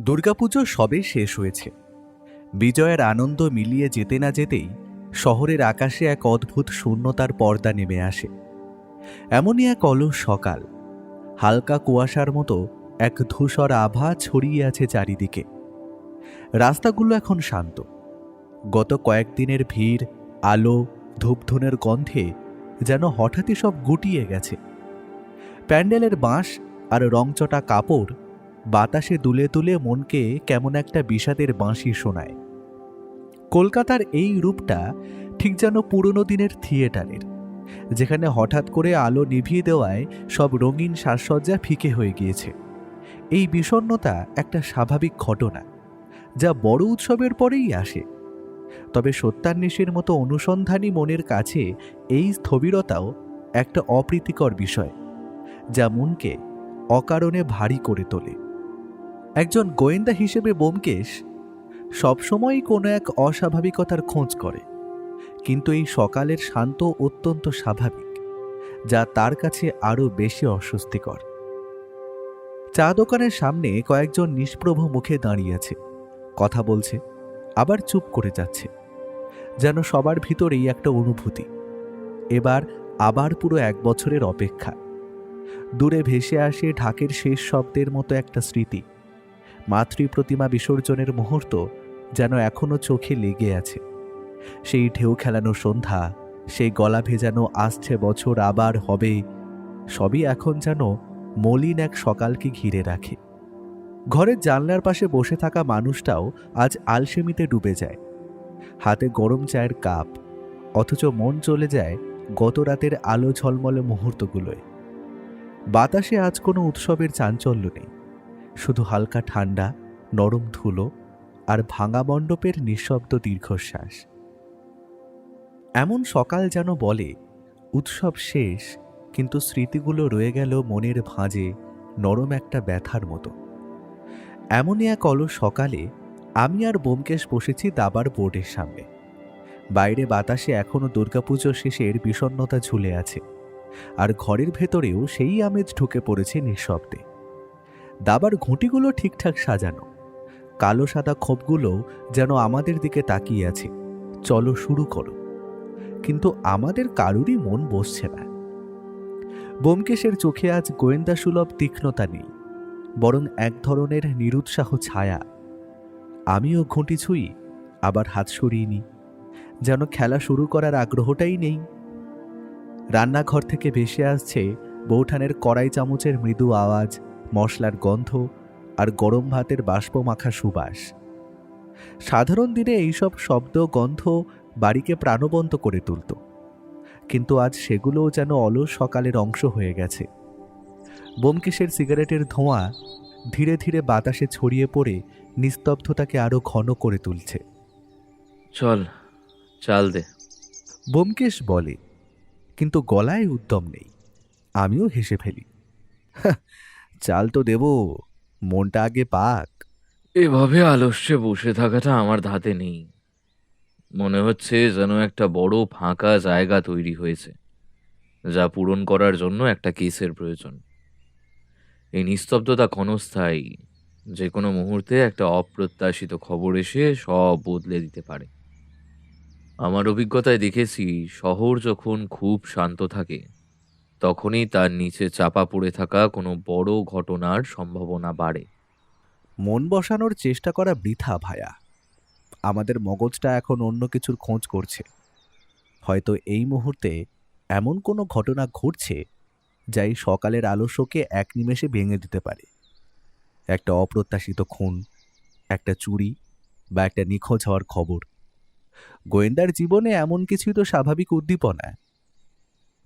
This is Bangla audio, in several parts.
দুর্গাপুজো সবে শেষ হয়েছে। বিজয়ের আনন্দ মিলিয়ে যেতে না যেতেই শহরের আকাশে এক অদ্ভুত শূন্যতার পর্দা নেমে আসে। এমনই এক অলস সকাল, হালকা কুয়াশার মতো এক ধূসর আভা ছড়িয়ে আছে চারিদিকে। রাস্তাগুলো এখন শান্ত। গত কয়েকদিনের ভিড়, আলো, ধূপধুনের গন্ধে যেন হঠাৎই সব গুটিয়ে গেছে। প্যান্ডেলের বাঁশ আর রংচটা কাপড় বাতাসে দুলে তুলে মনকে কেমন একটা বিষাদের বাঁশি শোনায়। কলকাতার এই রূপটা ঠিক যেন পুরনো দিনের থিয়েটারের, যেখানে হঠাৎ করে আলো নিভিয়ে দেওয়ায় সব রঙিন সাজসজ্জা ফিকে হয়ে গিয়েছে। এই বিষণ্ণতা একটা স্বাভাবিক ঘটনা, যা বড় উৎসবের পরেই আসে। তবে সত্যান্বেষীর মতো অনুসন্ধানী মনের কাছে এই স্থবিরতাও একটা অপ্রীতিকর বিষয়, যা মনকে অকারণে ভারী করে তোলে। একজন গোয়েন্দা হিসেবে ব্যোমকেশ সবসময়ই কোনো এক অস্বাভাবিকতার খোঁজ করে, কিন্তু এই সকালের শান্ত অত্যন্ত স্বাভাবিক, যা তার কাছে আরও বেশি অস্বস্তিকর। চা দোকানের সামনে কয়েকজন নিষ্প্রভ মুখে দাঁড়িয়ে আছে, কথা বলছে, আবার চুপ করে যাচ্ছে, যেন সবার ভিতরেই একটা অনুভূতি, এবার আবার পুরো 1 বছরের অপেক্ষা। দূরে ভেসে আসে ঢাকের শেষ শব্দের মতো একটা স্মৃতি। মাতৃ প্রতিমা বিসর্জনের মুহূর্ত যেন এখনো চোখে লেগে আছে। সেই ঢেউ খেলানো সন্ধ্যা, সেই গলা ভেজানো আসছে বছর আবার হবে, সবই এখন যেন মলিন এক সকালকে ঘিরে রাখে। ঘরের জানলার পাশে বসে থাকা মানুষটাও আজ আলসেমিতে ডুবে যায়, হাতে গরম চায়ের কাপ, অথচ মন চলে যায় গত রাতের আলো ঝলমলে মুহূর্তগুলোয়। বাতাসে আজ কোনো উৎসবের চাঞ্চল্য নেই, শুধু হালকা ঠান্ডা, নরম ধুলো আর ভাঙা মণ্ডপের নিঃশব্দ দীর্ঘশ্বাস। এমন সকাল যেন বলে, উৎসব শেষ, কিন্তু স্মৃতিগুলো রয়ে গেল মনের ভাঁজে নরম একটা ব্যথার মতো। এমনই এক অলস সকালে আমি আর ব্যোমকেশ বসেছি দাবার বোর্ডের সামনে। বাইরে বাতাসে এখনো দুর্গাপুজো শেষের বিষণ্ণতা ঝুলে আছে, আর ঘরের ভেতরেও সেই আমেজ ঢুকে পড়েছে নিঃশব্দে। দাবার ঘুঁটিগুলো ঠিকঠাক সাজানো, কালো সাদা খোপগুলো যেন আমাদের দিকে তাকিয়ে আছে, চলো শুরু করো। কিন্তু আমাদের কারুরই মন বসছে না। ব্যোমকেশের চোখে আজ গোয়েন্দা সুলভ তীক্ষ্ণতা নেই, বরং এক ধরনের নিরুৎসাহ ছায়া। আমিও ঘুঁটি ছুঁই, আবার হাত সরিয়ে নিই, যেন খেলা শুরু করার আগ্রহটাই নেই। রান্নাঘর থেকে ভেসে আসছে বৌঠানের কড়াই চামচের মৃদু আওয়াজ, মশলার গন্ধ আর গরম ভাতের বাষ্প মাখা সুবাস। সাধারণ দিনে এইসব শব্দ, গন্ধ বাড়িকে প্রাণবন্ত করে তুলত, কিন্তু আজ সেগুলোও যেন অলস সকালের অংশ হয়ে গেছে। ব্যোমকেশের সিগারেটের ধোঁয়া ধীরে ধীরে বাতাসে ছড়িয়ে পড়ে নিস্তব্ধতাকে আরো ঘন করে তুলছে। চল, চাল দে। ব্যোমকেশ বলে, কিন্তু গলায় উদ্যম নেই। আমিও হেসে ফেলি, চাল তো দেব, মনটা আগে পাক। এভাবে আলস্যে বসে থাকাটা আমার ধাতে নেই। মনে হচ্ছে যেন একটা বড় ফাঁকা জায়গা তৈরি হয়েছে, যা পূরণ করার জন্য একটা কেসের প্রয়োজন। এই নিস্তব্ধতা ক্ষণস্থায়ী, যে কোনো মুহূর্তে একটা অপ্রত্যাশিত খবর এসে সব বদলে দিতে পারে। আমার অভিজ্ঞতায় দেখেছি, শহর যখন খুব শান্ত থাকে, তখনই তার নিচে চাপা পড়ে থাকা কোনো বড় ঘটনার সম্ভাবনা বাড়ে। মন বসানোর চেষ্টা করা বৃথা ভায়া। আমাদের মগজটা এখন অন্য কিছুর খোঁজ করছে। হয়তো এই মুহূর্তে এমন কোনো ঘটনা ঘটছে যা এই সকালের আলস্যকে এক নিমেষে ভেঙে দিতে পারে। একটা অপ্রত্যাশিত খুন, একটা চুরি বা একটা নিখোঁজ হওয়ার খবর। গোয়েন্দার জীবনে এমন কিছুই তো স্বাভাবিক উদ্দীপনা।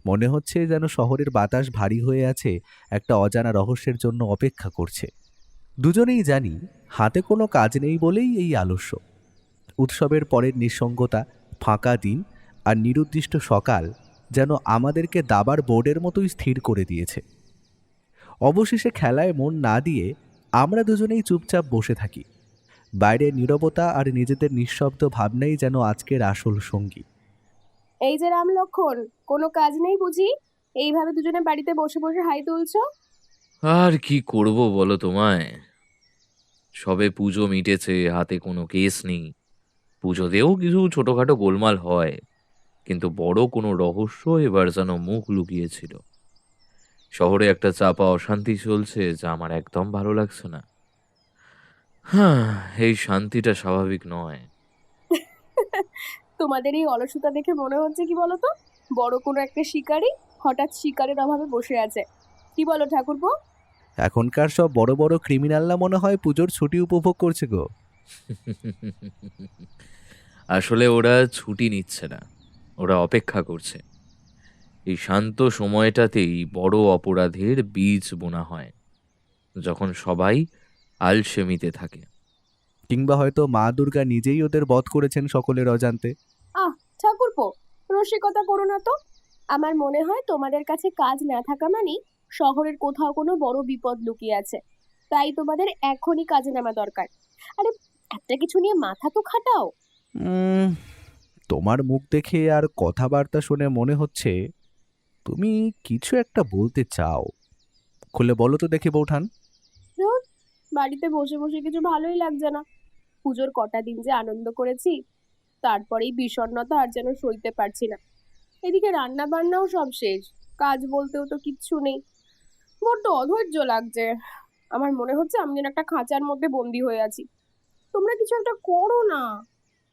মনে হচ্ছে যেন শহরের বাতাস ভারী হয়ে আছে, একটা অজানা রহস্যের জন্য অপেক্ষা করছে। দুজনেই জানি হাতে কোনো কাজ নেই বলেই এই আলস্য। উৎসবের পরের নিঃসঙ্গতা, ফাঁকা দিন আর নিরুদ্দিষ্ট সকাল যেন আমাদেরকে দাবার বোর্ডের মতোই স্থির করে দিয়েছে। অবশেষে খেলায় মন না দিয়ে আমরা দুজনেই চুপচাপ বসে থাকি। বাইরের নীরবতা আর নিজেদের নিঃশব্দ ভাবনাই যেন আজকের আসল সঙ্গী। এই যে রামলক্ষণ, কোনো কাজ নেই বুঝি? এইভাবে দুজনে বাড়িতে বসে বসে হাই তুলছো? আর কি করব বলো তোমায়? সবে পুজো মিটেছে, হাতে কোনো কেস নেই। পুজোতেও কিছু ছোটখাটো গোলমাল হয়, কিন্তু বড় কোনো রহস্য এবার যেন মুখ লুকিয়েছিল। শহরে একটা চাপা অশান্তি চলছে যা আমার একদম ভালো লাগছে না। হ্যাঁ, এই শান্তিটা স্বাভাবিক নয়। তোমাদের এই অলসতা দেখে মনে হচ্ছে কি বলতো, বড় কোনো একটা শিকারী হঠাৎ শিকারের অভাবে বসে আছে। কি বলো ঠাকুরপো? এখনকার সব বড় বড় ক্রিমিনালরা মনে হয় পুজোর ছুটি উপভোগ করছে গো। আসলে ওরা ছুটি নিচ্ছে না, ওরা অপেক্ষা করছে। এই শান্ত সময়টাতেই বড় অপরাধের বীজ বোনা হয়, যখন সবাই আলসেমিতে থাকে। কিংবা হয়তো মা দুর্গা নিজেই ওদের বধ করেছেন সকলের অজান্তে। আহ ঠাকুরপো, রসিকতা করো না তো। আমার মনে হয় তোমাদের কাছে কাজ না থাকা মানেই শহরের কোথাও কোনো বড় বিপদ লুকিয়ে আছে, তাই তোমাদের এখনই কাজে নামা দরকার। আরে একটা কিছু নিয়ে মাথা তো খাটাও। উম, তোমার মুখ দেখে আর কথাবার্তা শুনে মনে হচ্ছে তুমি কিছু একটা বলতে চাও। খুলে বলো তো দেখি বৌঠান। ধুর, বাড়িতে বসে বসে কিছু ভালোই লাগছে না। পুজোর কটা দিন যে আনন্দ করেছি, তারপরেই বিষণ্ণতা আর যেন সইতে পারছি না। এদিকে রান্না বান্নাও সব শেষ, কাজ বলতেও তো কিচ্ছু নেই। বড্ড অধৈর্য লাগছে। আমার মনে হচ্ছে আমি যেন একটা খাঁচার মধ্যে বন্দি হয়ে আছি। তোমরা কিছু একটা করো না।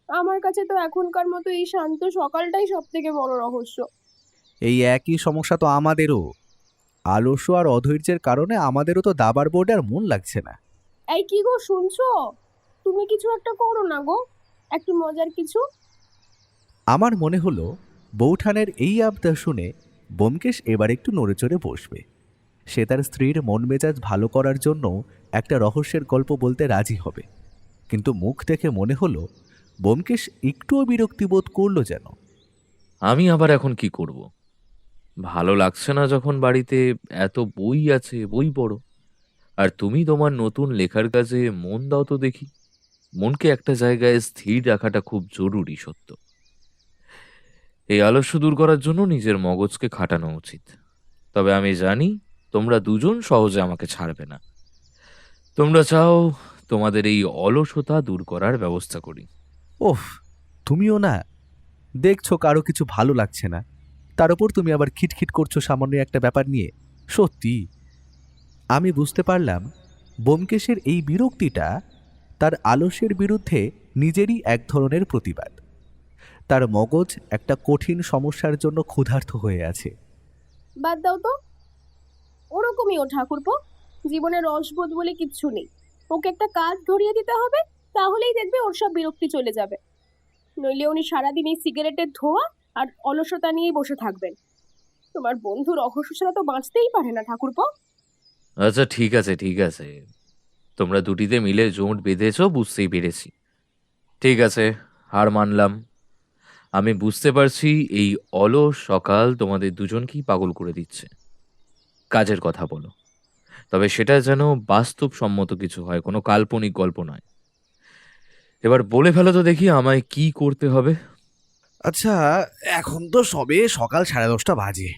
আমার কাছে তো এখনকার মতো এই শান্ত সকালটাই সব থেকে বড় রহস্য। এই একই সমস্যা তো আমাদেরও। আলস্য আর অধৈর্যের কারণে আমাদেরও তো দাবার বোর্ডে আর মন লাগছে না। এই কি গো, শুনছো? তুমি কিছু একটা করো না গো, একটু মজার কিছু। আমার মনে হলো বৌঠানের এই আবদার শুনে ব্যোমকেশ এবার একটু নড়েচড়ে বসবে। সে তার স্ত্রীর মন মেজাজ ভালো করার জন্য একটা রহস্যের গল্প বলতে রাজি হবে। কিন্তু মুখ দেখে মনে হলো ব্যোমকেশ একটুও বিরক্তি বোধ করলো যেন। আমি আবার এখন কি করব? ভালো লাগছে না যখন বাড়িতে এত বই আছে, বই পড়ো। আর তুমি তোমার নতুন লেখার কাজে মন দাও তো দেখি। মনকে একটা জায়গায় স্থির রাখাটা খুব জরুরি, সত্য। এই আলস্য দূর করার জন্য নিজের মগজকে খাটানো উচিত। তবে আমি জানি তোমরা দুজন সহজে আমাকে ছাড়বে না। তোমরা চাও তোমাদের এই অলসতা দূর করার ব্যবস্থা করি। ওহ, তুমিও না, দেখছো কারো কিছু ভালো লাগছে না, তার উপর তুমি আবার খিটখিট করছো সামান্য একটা ব্যাপার নিয়ে। সত্যি আমি বুঝতে পারলাম ব্যোমকেশের এই বিরক্তিটা তার আলস্যের বিরুদ্ধে নিজেরই এক ধরনের প্রতিবাদ। তার মগজ একটা কঠিন সমস্যার জন্য ক্ষুধার্ত হয়ে আছে। বাদ দাও তো, ওরকমই ও ঠাকুরপো। জীবনে রসবোধ বলে কিচ্ছু নেই। ওকে একটা কাজ ধরিয়ে দিতে হবে, তাহলেই দেখবে ওর সব বিরক্তি চলে যাবে। নইলে উনি সারাদিন এই সিগারেটের ধোঁয়া আর অলসতা নিয়েই বসে থাকবেন। তোমার বন্ধু রহস্য ছাড়া তো বাঁচতেই পারে না ঠাকুরপো। আচ্ছা, ঠিক আছে, ঠিক আছে। তোমরা দুটিতে মিলে জোট বেঁধেছো, বুঝতেই পেরেছি। ঠিক আছে, হার মানলাম। আমি বুঝতে পারছি এই অলস সকাল তোমাদের দুজনকেই পাগল করে দিচ্ছে। কাজের কথা বলো, তবে সেটা যেন বাস্তবসম্মত কিছু হয়, কোনো কাল্পনিক গল্প নয়। এবার বলে ফেলো তো দেখি আমায় কি করতে হবে। আচ্ছা, এখন তো সবে সকাল 10:30 বাজে।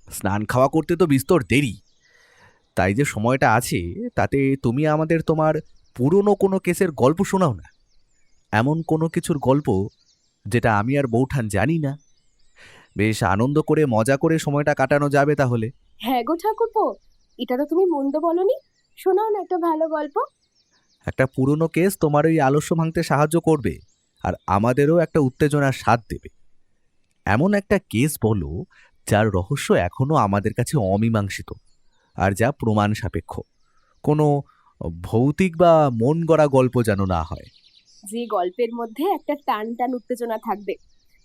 স্নান খাওয়া করতে তো বিস্তর দেরি। তাই যে সময়টা আছে তাতে তুমি আমাদের তোমার পুরনো কোনো কেসের গল্প শোনাও না। এমন কোনো কিছুর গল্প যেটা আমি আর বৌঠান জানি না। বেশ আনন্দ করে মজা করে সময়টা কাটানো যাবে তাহলে। হ্যাঁ গো ঠাকুরপো, এটা তো তুমি মন্দ বলনি। শোনাও না একটা ভালো গল্প। একটা পুরনো কেস তোমার ওই আলস্য ভাঙতে সাহায্য করবে, আর আমাদেরও একটা উত্তেজনার স্বাদ দেবে। এমন একটা কেস বলো যার রহস্য এখনো আমাদের কাছে অমীমাংসিত, আর যা প্রমাণ সাপেক্ষ। কোনো ভৌতিক বা মন গড়া গল্প যেন না হয়। যে গল্পের মধ্যে একটা টান টান উত্তেজনা থাকবে,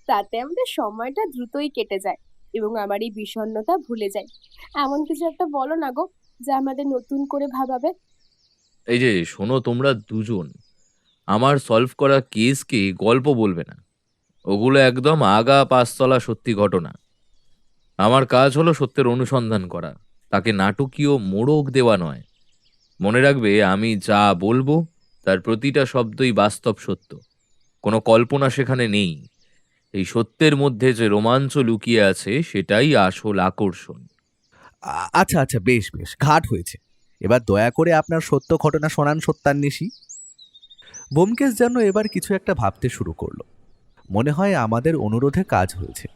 তাতে আমাদের সময়টা দ্রুতই কেটে যায় এবং আমার এই বিষণ্ণতা ভুলে যায়। এমন কিছু একটা বলো না গো, যা আমাদের নতুন করে ভাবাবে। এই যে শোনো, তোমরা দুজন আমার সলভ করা কেসকে গল্প বলবে না। ওগুলো একদম আগা পাঁচতলা সত্যি ঘটনা। আমার কাজ হলো সত্যের অনুসন্ধান করা, তাকে নাটকীয় মোড়ক দেওয়া নয়। মনে রাখবে, আমি যা বলবো তার প্রতিটা শব্দই বাস্তব সত্য, কোনো কল্পনা সেখানে নেই। এই সত্যের মধ্যে যে রোমাঞ্চ লুকিয়ে আছে সেটাই আসল আকর্ষণ। আচ্ছা আচ্ছা, বেশ বেশ, ঘাট হয়েছে। এবার দয়া করে আপনার সত্য ঘটনা শোনান সত্যান্বেষী। ব্যোমকেশ যেন এবার কিছু একটা ভাবতে শুরু করলো। মনে হয় আমাদের অনুরোধে কাজ হয়েছে।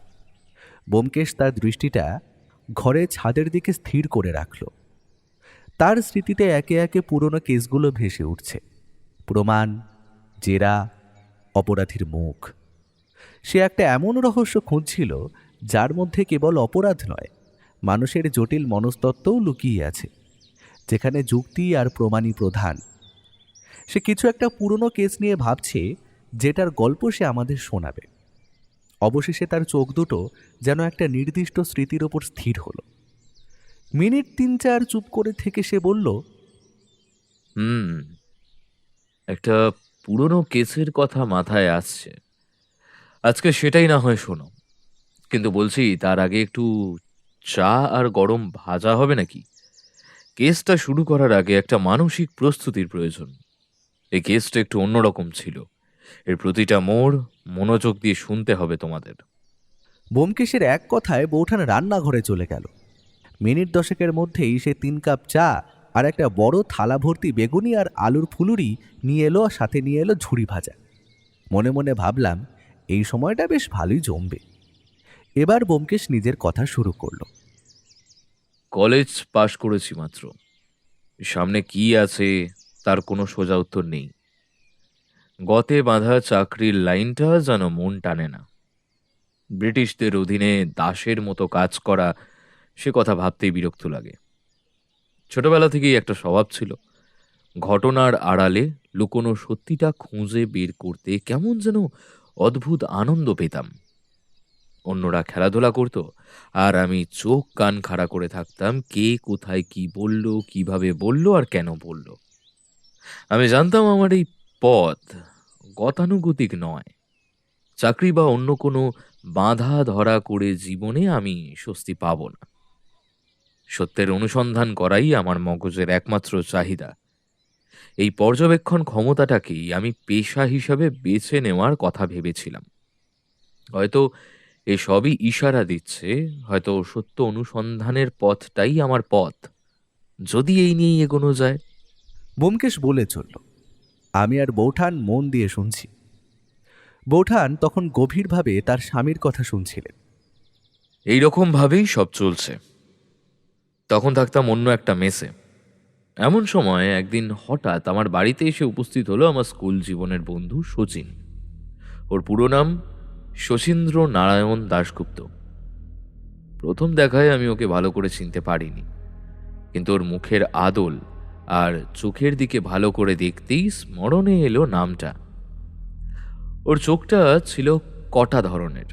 ব্যোমকেশ তার দৃষ্টিটা ঘরে ছাদের দিকে স্থির করে রাখল। তার স্মৃতিতে একে একে পুরনো কেসগুলো ভেসে উঠছে, প্রমাণ, জেরা, অপরাধীর মুখ। সে একটা এমন রহস্য খুঁজছিল যার মধ্যে কেবল অপরাধ নয়, মানুষের জটিল মনস্তত্ত্বও লুকিয়ে আছে, যেখানে যুক্তি আর প্রমাণই প্রধান। সে কিছু একটা পুরনো কেস নিয়ে ভাবছে, যেটার গল্প সে আমাদের শোনাবে। অবশেষে তার চোখ দুটো যেন একটা নির্দিষ্ট স্মৃতির ওপর স্থির হলো। মিনিট 3-4 চুপ করে থেকে সে বলল, একটা পুরনো কেসের কথা মাথায় আসছে। আজকে সেটাই না হয় শোনো, কিন্তু বলছি তার আগে একটু চা আর গরম ভাজা হবে নাকি? কেসটা শুরু করার আগে একটা মানসিক প্রস্তুতির প্রয়োজন। এই কেসটা একটু অন্যরকম ছিল, এর প্রতিটা মোড় মনোযোগ দিয়ে শুনতে হবে তোমাদের। ব্যোমকেশের এক কথায় বৌঠান রান্নাঘরে চলে গেল। মিনিট 10-এর মধ্যেই সে 3 কাপ চা আর একটা বড় থালা ভর্তি বেগুনি আর আলুর ফুলুরি নিয়ে এলো, আর সাথে নিয়ে এলো ঝুড়ি ভাজা। মনে মনে ভাবলাম, এই সময়টা বেশ ভালোই জমবে। এবার ব্যোমকেশ নিজের কথা শুরু করলো। কলেজ পাশ করেছি মাত্র, সামনে কি আছে তার কোনো সোজা উত্তর নেই। গতে বাঁধা চাকরির লাইনটা যেন মন টানে না। ব্রিটিশদের অধীনে দাসের মতো কাজ করা, সে কথা ভাবতেই বিরক্ত লাগে। ছোটবেলা থেকেই একটা স্বভাব ছিল, ঘটনার আড়ালে লুকোনো সত্যিটা খুঁজে বের করতে কেমন যেন অদ্ভুত আনন্দ পেতাম। অন্যরা খেলাধুলা করত, আর আমি চোখ কান খাড়া করে থাকতাম কে কোথায় কি বলল, কিভাবে বলল আর কেন বলল। আমি জানতাম আমার এই পথ গতানুগতিক নয়। চাকরি বা অন্য কোনো বাঁধা ধরা করে জীবনে আমি স্বস্তি পাব না। সত্যের অনুসন্ধান করাই আমার মগজের একমাত্র চাহিদা। এই পর্যবেক্ষণ ক্ষমতাটাকেই আমি পেশা হিসাবে বেছে নেওয়ার কথা ভেবেছিলাম। হয়তো এসবই ইশারা দিচ্ছে, হয়তো সত্য অনুসন্ধানের পথটাই আমার পথ, যদি এই নিয়েই এগোনো যায়। ব্যোমকেশ বলে চলল। আমি আর বৌঠান মন দিয়ে শুনছি। বৌঠান তখন গভীরভাবে তার স্বামীর কথা শুনছিলেন। এইরকম ভাবেই সব চলছে। তখন থাকতাম অন্য একটা মেসে। এমন সময় একদিন হঠাৎ আমার বাড়িতে এসে উপস্থিত হলো আমার স্কুল জীবনের বন্ধু শচীন। ওর পুরো নাম শচীন্দ্র নারায়ণ দাশগুপ্ত। প্রথম দেখায় আমি ওকে ভালো করে চিনতে পারিনি, কিন্তু ওর মুখের আদল আর চোখের দিকে ভালো করে দেখতেই স্মরণে এলো নামটা। ওর চোখটা ছিল কটা ধরনের,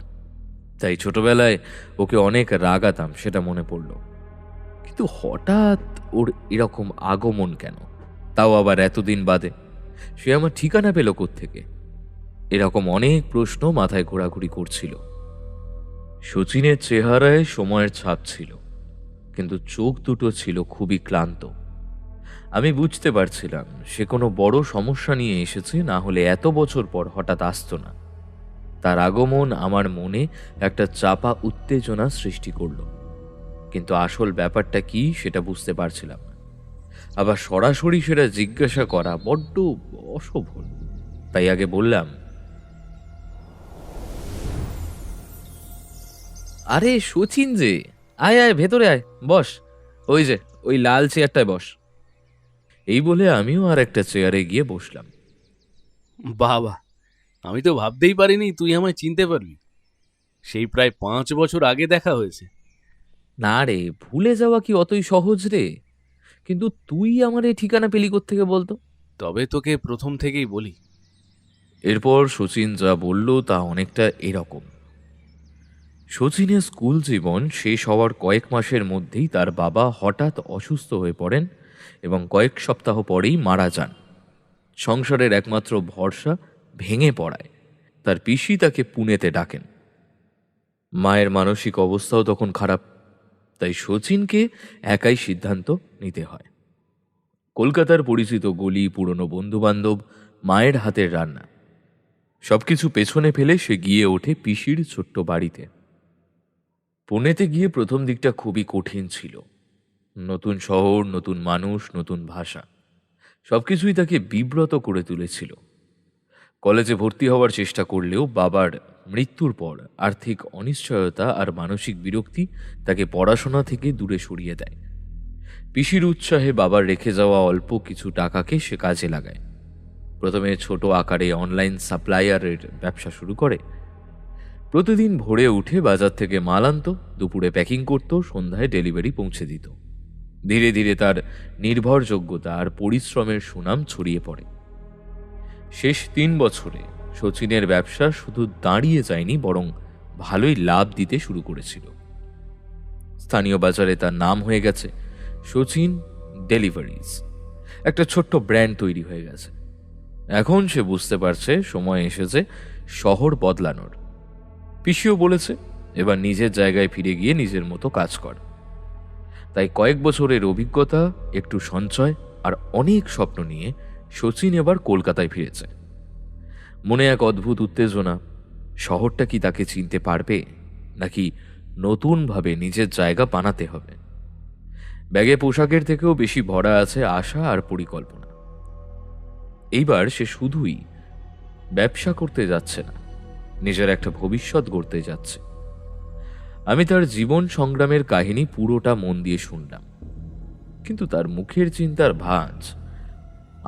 তাই ছোটবেলায় ওকে অনেক রাগাতাম, সেটা মনে পড়ল। কিন্তু হঠাৎ ওর এরকম আগমন কেন, তাও আবার এতদিন বাদে? সে আমার ঠিকানা পেল কোত্থেকে? এরকম অনেক প্রশ্ন মাথায় ঘোরাঘুরি করছিল। শচীনের চেহারায় সময়ের ছাপ ছিল, কিন্তু চোখ দুটো ছিল খুবই ক্লান্ত। আমি বুঝতে পারছিলাম সে কোনো বড় সমস্যা নিয়ে এসেছে, না হলে এত বছর পর হঠাৎ আসতো না। তার আগমন আমার মনে একটা চাপা উত্তেজনা সৃষ্টি করলো, কিন্তু আসল ব্যাপারটা কি সেটা বুঝতে পারছিলাম না। আবার সরাসরি সেটা জিজ্ঞাসা করা বড্ড অশোভন, তাই আগে বললাম, আরে শচীন যে, আয় আয় ভেতরে আয়, বস, ওই যে ওই লাল চেয়ারটায় বস। এই বলে আমিও আর একটা চেয়ারে গিয়ে বসলাম। বাবা, আমি তো ভাবতেই পারিনি তুই আমায় চিনতে পারবি। সেই প্রায় 5 বছর আগে দেখা হয়েছে। না রে, ভুলে যাওয়া কি অতই সহজ রে? কিন্তু তুই আমার এই ঠিকানা পেলি কোত্থেকে বলতো? তবে তোকে প্রথম থেকেই বলি। এরপর শচীন যা বলল তা অনেকটা এরকম। শচীনের স্কুল জীবন শেষ হওয়ার কয়েক মাসের মধ্যেই তার বাবা হঠাৎ অসুস্থ হয়ে পড়েন এবং কয়েক সপ্তাহ পরেই মারা যান। সংসারের একমাত্র ভরসা ভেঙে পড়ায় তার পিসি তাকে পুনেতে ডাকেন। মায়ের মানসিক অবস্থাও তখন খারাপ, তাই শচীনকে একাই সিদ্ধান্ত নিতে হয়। কলকাতার পরিচিত গলি, পুরনো বন্ধুবান্ধব, মায়ের হাতের রান্না সবকিছু পেছনে ফেলে সে গিয়ে ওঠে পিসির ছোট্ট বাড়িতে। পুনেতে গিয়ে প্রথম দিকটা খুবই কঠিন ছিল। নতুন শহর, নতুন মানুষ, নতুন ভাষা, সবকিছুই তাকে বিব্রত করে তুলেছিল। কলেজে ভর্তি হওয়ার চেষ্টা করলেও বাবার মৃত্যুর পর আর্থিক অনিশ্চয়তা আর মানসিক বিরক্তি তাকে পড়াশোনা থেকে দূরে সরিয়ে দেয়। পিসির উৎসাহে বাবার রেখে যাওয়া অল্প কিছু টাকাকে সে কাজে লাগায়। প্রথমে ছোট আকারে অনলাইন সাপ্লায়ারের ব্যবসা শুরু করে। প্রতিদিন ভোরে উঠে বাজার থেকে মাল আনতো, দুপুরে প্যাকিং করত, সন্ধ্যায় ডেলিভারি পৌঁছে দিত। ধীরে ধীরে তার নির্ভরযোগ্যতা আর পরিশ্রমের সুনাম ছড়িয়ে পড়ে। শেষ 3 বছরে শচীনের ব্যবসা শুধু দাঁড়িয়ে যায়নি, বরং ভালোই লাভ দিতে শুরু করেছিল। স্থানীয় বাজারে তার নাম হয়ে গেছে শচীন ডেলিভারিজ। একটা ছোট্ট ব্র্যান্ড তৈরি হয়ে গেছে। এখন সে বুঝতে পারছে সময় এসেছে শহর বদলানোর। পিসিও বলেছে এবার নিজের জায়গায় ফিরে গিয়ে নিজের মতো কাজ কর। তাই কয়েক বছরের অভিজ্ঞতা, একটু সঞ্চয় আর অনেক স্বপ্ন নিয়ে শচীন এবার কলকাতায় ফিরেছে। মনে এক অদ্ভুত উত্তেজনা। শহরটা কি তাকে চিনতে পারবে, নাকি নতুনভাবে নিজের জায়গা বানাতে হবে? ব্যাগে পোশাকের থেকেও বেশি ভরা আছে আশা আর পরিকল্পনা। এইবার সে শুধুই ব্যবসা করতে যাচ্ছে না, নিজের একটা ভবিষ্যৎ গড়তে যাচ্ছে। আমি তার জীবন সংগ্রামের কাহিনী পুরোটা মন দিয়ে শুনলাম, কিন্তু তার মুখের চিন্তার ভাঁজ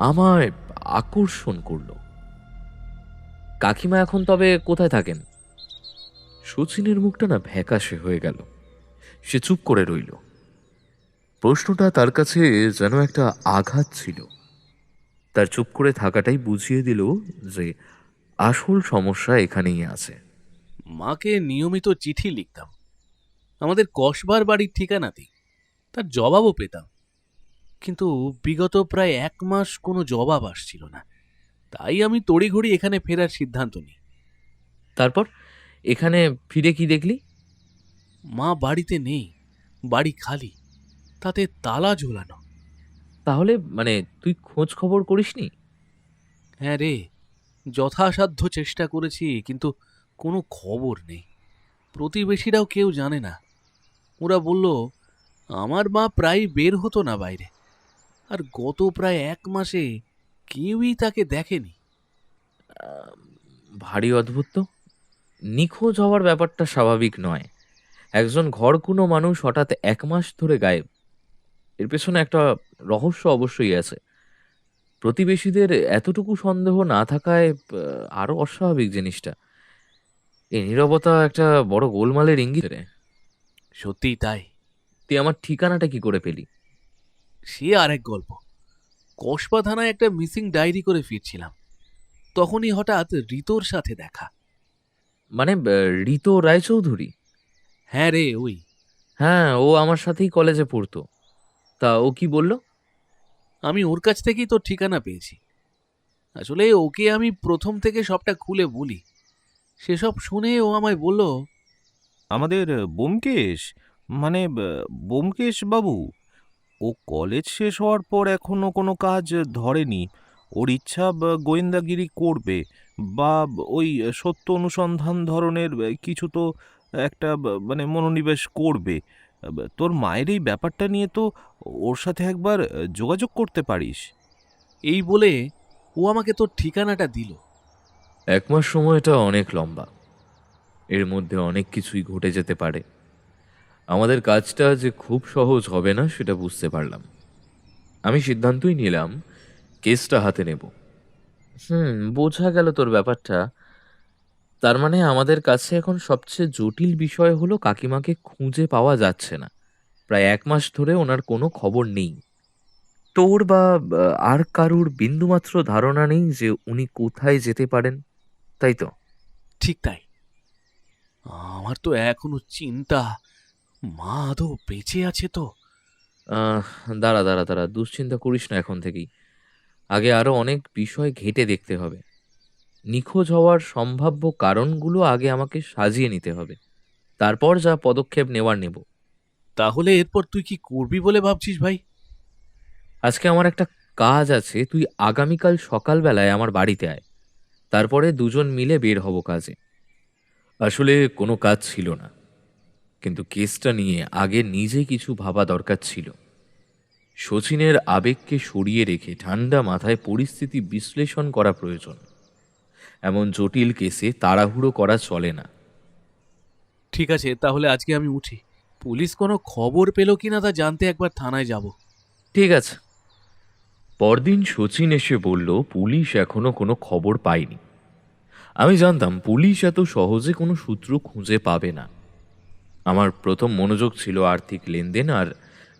আমায় আকর্ষণ করল। কাকিমা এখন তবে কোথায় থাকেন? শচীনের মুখটা না ফ্যাকাশে হয়ে গেল। সে চুপ করে রইল। প্রশ্নটা তার কাছে যেন একটা আঘাত ছিল। তার চুপ করে থাকাটাই বুঝিয়ে দিল যে আসল সমস্যা এখানেই আছে। মাকে নিয়মিত চিঠি লিখতাম, আমাদের কসবার বাড়ির ঠিকানাতেই। তার জবাবও পেতাম, কিন্তু বিগত প্রায় 1 মাস কোনো জবাব আসছিল না। তাই আমি তড়িঘড়ি এখানে ফেরার সিদ্ধান্ত নিই। তারপর এখানে ফিরে কি দেখলি? মা বাড়িতে নেই, বাড়ি খালি, তাতে তালা ঝোলানো। তাহলে মানে তুই খোঁজ খবর করিসনি? হ্যাঁ রে, যথাসাধ্য চেষ্টা করেছি, কিন্তু কোনো খবর নেই। প্রতিবেশীরাও কেউ জানে না। ওরা বলল আমার মা প্রায় বের হতো না বাইরে, আর গত প্রায় 1 মাসে কেউই তাকে দেখেনি। ভারী অদ্ভুত তো। নিখোঁজ হওয়ার ব্যাপারটা স্বাভাবিক নয়। একজন ঘরকুনো মানুষ হঠাৎ 1 মাস ধরে গায়েব, এর পেছনে একটা রহস্য অবশ্যই আছে। প্রতিবেশীদের এতটুকু সন্দেহ না থাকায় আরো অস্বাভাবিক জিনিসটা। এই নীরবতা একটা বড় গোলমালের ইঙ্গিত রে। সত্যিই তাই। তুই আমার ঠিকানাটা কি করে পেলি? সে আরেক গল্প। কসবা থানায় একটা মিসিং ডায়েরি করে ফিরছিলাম, তখনই হঠাৎ রিতোর সাথে দেখা। মানে ঋতো রায়চৌধুরী? হ্যাঁ রে, ওই। হ্যাঁ, ও আমার সাথেই কলেজে পড়তো। তা ও কি বলল? আমি ওর কাছ থেকেই তোর ঠিকানা পেয়েছি। আসলে ওকে আমি প্রথম থেকে সবটা খুলে বলি। সেসব শুনে ও আমায় বলল, আমাদের ব্যোমকেশ, মানে ব্যোমকেশ বাবু, ও কলেজ শেষ হওয়ার পর এখনো কোনো কাজ ধরেনি। ওর ইচ্ছা গোয়েন্দাগিরি করবে, বা ওই সত্য অনুসন্ধান ধরনের কিছু তো একটা মানে মনোনিবেশ করবে। তোর মায়ের এই ব্যাপারটা নিয়ে তো ওর সাথে একবার যোগাযোগ করতে পারিস। এই বলে ও আমাকে তোর ঠিকানাটা দিল। 1 মাস সময়টা অনেক লম্বা। এর মধ্যে অনেক কিছুই ঘটে যেতে পারে। আমাদের কাজটা যে খুব সহজ হবে না সেটা বুঝতে পারলাম। আমি সিদ্ধান্তই নিলাম কেসটা হাতে নেব। বোঝা গেল তোর ব্যাপারটা। তার মানে আমাদের কাছে এখন সবচেয়ে জটিল বিষয় হলো কাকিমাকে খুঁজে পাওয়া যাচ্ছে না। প্রায় 1 মাস ধরে ওনার কোনো খবর নেই। তোর বা আর কারুর বিন্দুমাত্র ধারণা নেই যে উনি কোথায় যেতে পারেন, তাই তো? ঠিক তাই। আমার তো এখনো চিন্তা, মা আদৌ বেঁচে আছে তো? আহ, দাঁড়া দাঁড়া দাঁড়া, দুশ্চিন্তা করিস না এখন থেকেই। আগে আরো অনেক বিষয় ঘেঁটে দেখতে হবে। নিখোঁজ হওয়ার সম্ভাব্য কারণগুলো আগে আমাকে সাজিয়ে নিতে হবে, তারপর যা পদক্ষেপ নেওয়ার নেব। তাহলে এরপর তুই কি করবি বলে ভাবছিস ভাই? আজকে আমার একটা কাজ আছে, তুই আগামীকাল সকালবেলায় আমার বাড়িতে আয়। তারপরে দুজন মিলে বের হব কাজে। আসলে কোনো কাজ ছিল না, কিন্তু কেসটা নিয়ে আগে নিজে কিছু ভাবা দরকার ছিল। শচীনের আবেগকে সরিয়ে রেখে ঠান্ডা মাথায় পরিস্থিতি বিশ্লেষণ করা প্রয়োজন। এমন জটিল কেসে তাড়াহুড়ো করা চলে না। ঠিক আছে, তাহলে আজকে আমি উঠি। পুলিশ কোনো খবর পেল কিনা তা জানতে একবার থানায় যাব। ঠিক আছে। পরদিন শচীন এসে বলল পুলিশ এখনো কোনো খবর পায়নি। আমি জানতাম পুলিশ এত সহজে কোনো সূত্র খুঁজে পাবে না। আমার প্রথম মনোযোগ ছিল আর্থিক লেনদেন আর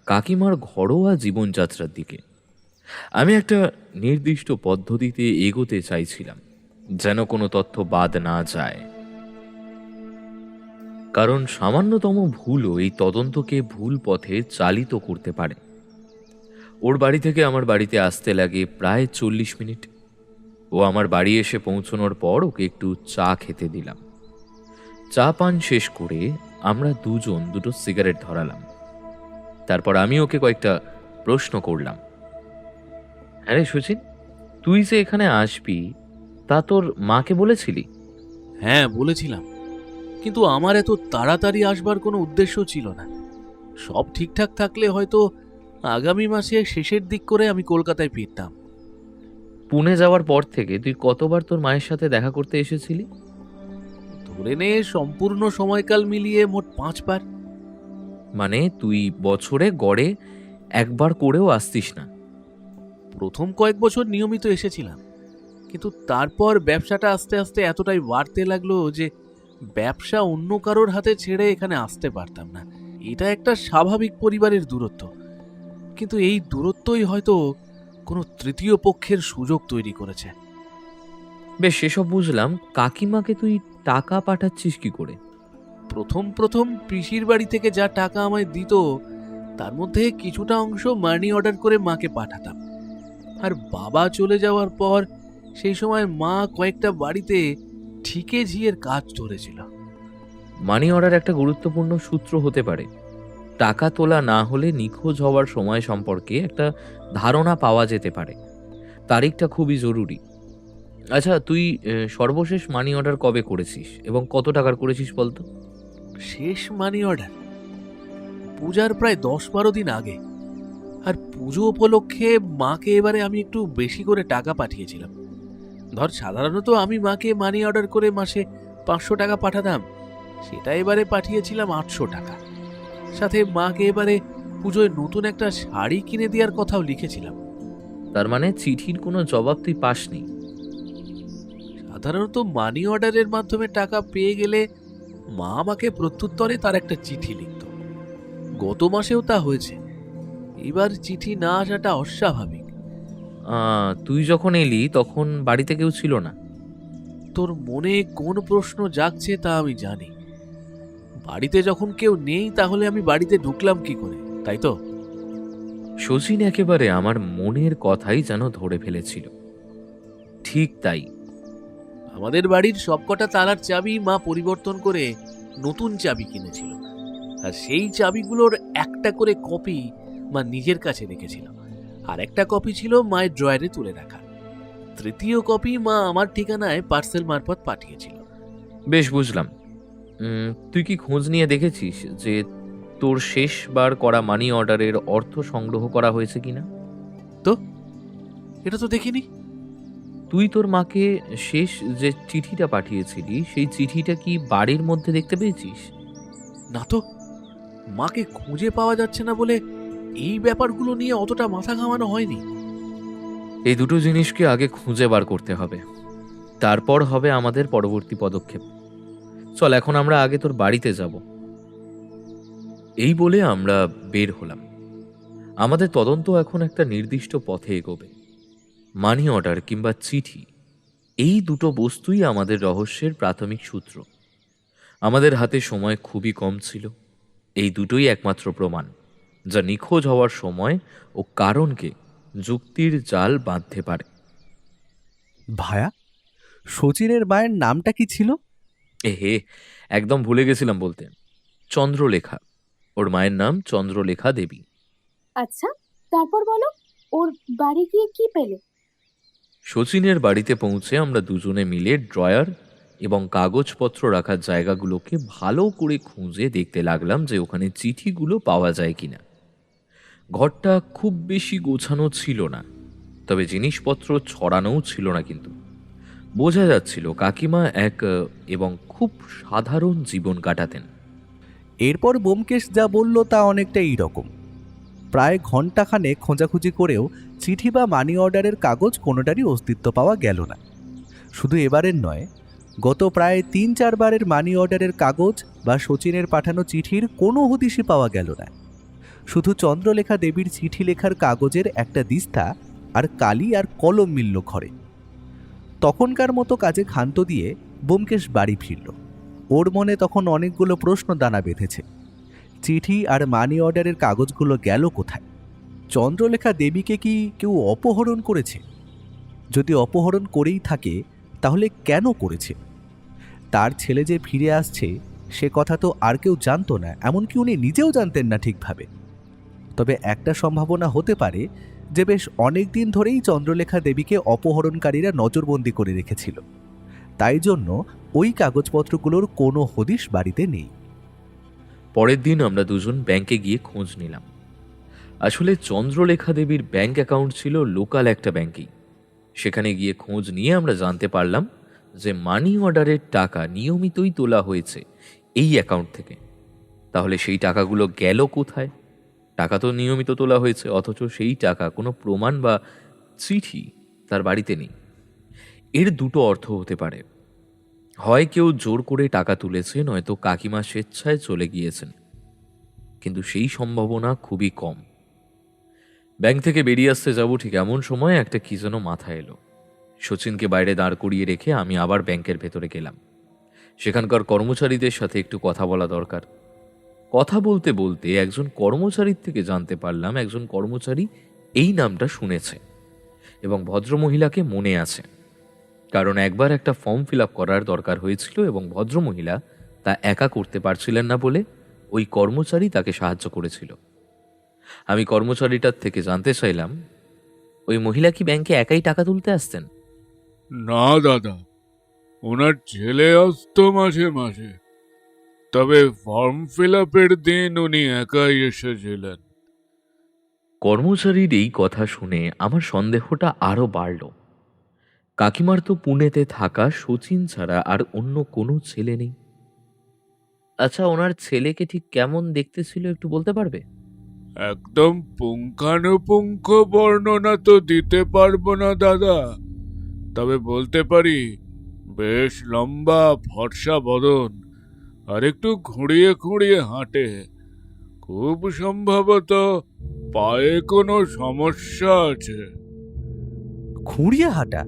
কাকিমার ঘরোয়া জীবনযাত্রার দিকে। আমি একটা নির্দিষ্ট পদ্ধতিতে এগোতে চাইছিলাম, যেন কোনো তথ্য বাদ না যায়। কারণ সামান্যতম ভুলও এই তদন্তকে ভুল পথে চালিত করতে পারে। ওর বাড়ি থেকে আমার বাড়িতে আসতে লাগে প্রায় 40 মিনিট। ও আমার বাড়ি এসে পৌঁছানোর পর ওকে একটু চা খেতে দিলাম। চা পান শেষ করে আমরা দুজন দুটো সিগারেট ধরালাম। তারপর আমি ওকে কয়েকটা প্রশ্ন করলাম। হ্যাঁ রে শচীন, তুই যে এখানে আসবি তা তোর মাকে বলেছিলি? হ্যাঁ, বলেছিলাম, কিন্তু আমার এত তাড়াতাড়ি আসবার কোনো উদ্দেশ্য ছিল না। সব ঠিকঠাক থাকলে হয়তো আগামী মাসে শেষের দিক করে আমি কলকাতায় ফিরতাম। পুনে যাওয়ার পর থেকে তুই কতবার তোর মায়ের সাথে দেখা করতে এসেছিলি? ধরে নে সম্পূর্ণ সময়কাল মিলিয়ে মোট 5 বার। মানে তুই বছরে গড়ে একবার করেও আসতিস না? প্রথম কয়েক বছর নিয়মিত এসেছিলাম, কিন্তু তারপর ব্যবসাটা আস্তে আস্তে এতটাই বাড়তে লাগলো যে ব্যবসা অন্য কারোর হাতে ছেড়ে এখানে আসতে পারতাম না। এটা একটা স্বাভাবিক পরিবারের দূরত্ব, কিন্তু এই দূরত্বই হয়তো কোনো তৃতীয় পক্ষের সুযোগ তৈরি করেছে। বেশ, সেসব বুঝলাম। কাকিমাকে তুই টাকা পাঠাচ্ছিস কি করে? প্রথম প্রথম পিসির বাড়ি থেকে যা টাকা আমায় দিত তার মধ্যে কিছুটা অংশ মানি অর্ডার করে মাকে পাঠাতাম। আর বাবা চলে যাওয়ার পর সেই সময় মা কয়েকটা বাড়িতে ঠিকে ঝিয়ের কাজ ধরেছিল। মানি অর্ডার একটা গুরুত্বপূর্ণ সূত্র হতে পারে। টাকা তোলা না হলে নিখোঁজ হওয়ার সময় সম্পর্কে একটা ধারণা পাওয়া যেতে পারে। তারিখটা খুবই জরুরি। আচ্ছা, তুই সর্বশেষ মানি অর্ডার কবে করেছিস এবং কত টাকার করেছিস বলতো? শেষ মানি অর্ডার পূজার প্রায় 10-12 দিন আগে। আর পুজো উপলক্ষে মাকে এবারে আমি একটু বেশি করে টাকা পাঠিয়েছিলাম। ধর, সাধারণত আমি মাকে মানি অর্ডার করে মাসে 500 টাকা পাঠাতাম, সেটা এবারে পাঠিয়েছিলাম 800 টাকা। সাথে মাকে এবারে পুজোয় নতুন একটা শাড়ি কিনে দেওয়ার কথাও লিখেছিলাম। তার মানে চিঠির কোনো জবাব তুই পাসনি? সাধারণত মানি অর্ডারের মাধ্যমে টাকা পেয়ে গেলে মা আমাকে প্রত্যুত্তরে তার একটা চিঠি লিখত। গত মাসেও তা হয়েছে। এবার চিঠি না আসাটা অস্বাভাবিক। তুই যখন এলি তখন বাড়িতে কেউ ছিল না? তোর মনে কোন প্রশ্ন জাগছে তা আমি জানি। বাড়িতে যখন কেউ নেই তাহলে আমি বাড়িতে ঢুকলাম কি করে, তাই তো? শচীন একেবারে আমার মনের কথাই যেন ধরে ফেলেছিল। ঠিক তাই। আমাদের বাড়ির সবকটা তালার চাবি মা পরিবর্তন করে নতুন চাবি কিনেছিল, আর সেই চাবিগুলোর একটা করে কপি মা নিজের কাছে রেখেছিল, আর একটা কপি ছিল মায়ের ড্রয়ারে তুলে রাখা। তৃতীয় কপি মা আমার ঠিকানায় পার্সেল মারফত পাঠিয়েছিল। বেশ, বুঝলাম। তুই কি খোঁজ নিয়ে দেখেছিস যে তোর শেষবার করা মানি অর্ডারের অর্থ সংগ্রহ করা হয়েছে কিনা? তো এটা তো দেখিনি। তুই তোর মাকে শেষ যে চিঠিটা পাঠিয়েছিলি সেই চিঠিটা কি বাড়ির মধ্যে দেখতে পেয়েছিস? না তো, মাকে খুঁজে পাওয়া যাচ্ছে না বলে এই ব্যাপারগুলো নিয়ে অতটা মাথা ঘামানো হয়নি। এই দুটো জিনিসকে আগে খুঁজে বার করতে হবে, তারপর হবে আমাদের পরবর্তী পদক্ষেপ। চল, এখন আমরা আগে তোর বাড়িতে যাব। এই বলে আমরা বের হলাম। আমাদের তদন্ত এখন একটা নির্দিষ্ট পথে এগোবে। মানি অর্ডার কিংবা চিঠি, এই দুটো বস্তুই আমাদের রহস্যের প্রাথমিক সূত্র। আমাদের হাতে সময় খুবই কম ছিল। এই দুটোই একমাত্র প্রমাণ যা নিখোঁজ হওয়ার সময় ও কারণকে যুক্তির জাল বাঁধতে পারে। ভায়া, শচীনের মায়ের নামটা কি ছিল? হে, একদম ভুলে গেছিলাম বলতে। চন্দ্রলেখা। ওর মায়ের নাম চন্দ্রলেখা দেবী। আচ্ছা, তারপর বলো, ওর বাড়ি গিয়ে কি পেলে? শচীনের বাড়িতে পৌঁছে আমরা দুজনে মিলে ড্রয়ার এবং কাগজপত্র রাখার জায়গাগুলোকে ভালো করে খুঁজে দেখতে লাগলাম যে ওখানে চিঠিগুলো পাওয়া যায় কিনা। ঘরটা খুব বেশি গোছানো ছিল না, তবে জিনিসপত্র ছড়ানোও ছিল না। কিন্তু বোঝা যাচ্ছিল কাকিমা এক এবং খুব সাধারণ জীবন কাটাতেন। এরপর ব্যোমকেশ যা বলল তা অনেকটা এইরকম। প্রায় ঘণ্টাখানেক খোঁজাখুঁজি করেও চিঠি বা মানি অর্ডারের কাগজ কোনোটারই অস্তিত্ব পাওয়া গেল না। শুধু এবারের নয়, গত প্রায় ৩-৪ বারের মানি অর্ডারের কাগজ বা শচীনের পাঠানো চিঠির কোনো হদিশই পাওয়া গেল না। শুধু চন্দ্রলেখা দেবীর চিঠি লেখার কাগজের একটা দিস্তা আর কালি আর কলম মিলল ঘরে। তখনকার মতো কাজে ক্ষান্ত দিয়ে ব্যোমকেশ বাড়ি ফিরল। ওর মনে তখন অনেকগুলো প্রশ্ন দানা বেঁধেছে। চিঠি আর মানি অর্ডারের কাগজগুলো গেল কোথায়? চন্দ্রলেখা দেবীকে কি কেউ অপহরণ করেছে? যদি অপহরণ করেই থাকে তাহলে কেন করেছে? তার ছেলে যে ফিরে আসছে সে কথা তো আর কেউ জানতো না, এমনকি উনি নিজেও জানতেন না ঠিকভাবে। তবে একটা সম্ভাবনা হতে পারে যে বেশ অনেক দিন ধরেই চন্দ্রলেখা দেবীকে অপহরণকারীরা নজরবন্দি করে রেখেছিল, তাই জন্য ওই কাগজপত্রগুলোর কোনো হদিশ বাড়িতে নেই। পরের দিন আমরা দুজন ব্যাংকে গিয়ে খোঁজ নিলাম। আসলে চন্দ্রলেখা দেবীর ব্যাংক অ্যাকাউন্ট ছিল লোকাল একটা ব্যাংকেই। সেখানে গিয়ে খোঁজ নিয়ে আমরা জানতে পারলাম যে মানি অর্ডারের টাকা নিয়মিতই তোলা হয়েছে এই অ্যাকাউন্ট থেকে। তাহলে সেই টাকাগুলো গেল কোথায়? টাকা তো নিয়মিত তোলা হয়েছে, অথচ সেই টাকা কোনো প্রমাণ বা চিঠি তার বাড়িতে নেই। এর দুটো অর্থ হতে পারে। হয় কেউ জোর করে টাকা তুলেছে, নয়তো কাকিমা স্বেচ্ছায় চলে গিয়েছেন, কিন্তু সেই সম্ভাবনা খুবই কম। ব্যাংক থেকে বেরিয়ে আসতে যাব ঠিক এমন সময় একটা কি যেন মাথায় এলো। শচীনকে বাইরে দাঁড় করিয়ে রেখে আমি আবার ব্যাংকের ভেতরে গেলাম। সেখানকার কর্মচারীদের সাথে একটু কথা বলা দরকার। কথা বলতে বলতে একজন কর্মচারীর থেকে জানতে পারলাম একজন কর্মচারী এই নামটা শুনেছে এবং ভদ্রমহিলাকে মনে আছে, কারণ একবার একটা ফর্ম ফিল আপ করার দরকার হয়েছিল এবং ভদ্রমহিলা তা একা করতে পারছিলেন না বলে ওই কর্মচারী তাকে সাহায্য করেছিল। আমি কর্মচারীটার থেকে জানতে চাইলাম, ওই মহিলা কি ব্যাংকে একাই টাকা তুলতে আসতেন? না দাদা, ওনার ছেলে আসতো মাঝে মাঝে, তবে ফর্ম ফিল আপের দিন উনি একাই এসেছিলেন। কর্মচারীর এই কথা শুনে আমার সন্দেহটা আরো বাড়ল। কাকিমার তো পুনেতে থাকা শচীন ছাড়া আর অন্য কোনো ছেলে নেই। আচ্ছা, ওনার ছেলেকে ঠিক কেমন দেখতে ছিল একটু বলতে পারবে? একদম পুঙ্খানুপুঙ্খ বর্ণনা তো দিতে পারবো না দাদা, তবে বলতে পারি বেশ লম্বা, ফর্সা বদন, আর একটু খুঁড়িয়ে খুঁড়িয়ে হাঁটে। খুব সম্ভবত পায়ে কোনো সমস্যা আছে। খুঁড়িয়ে হাঁটা?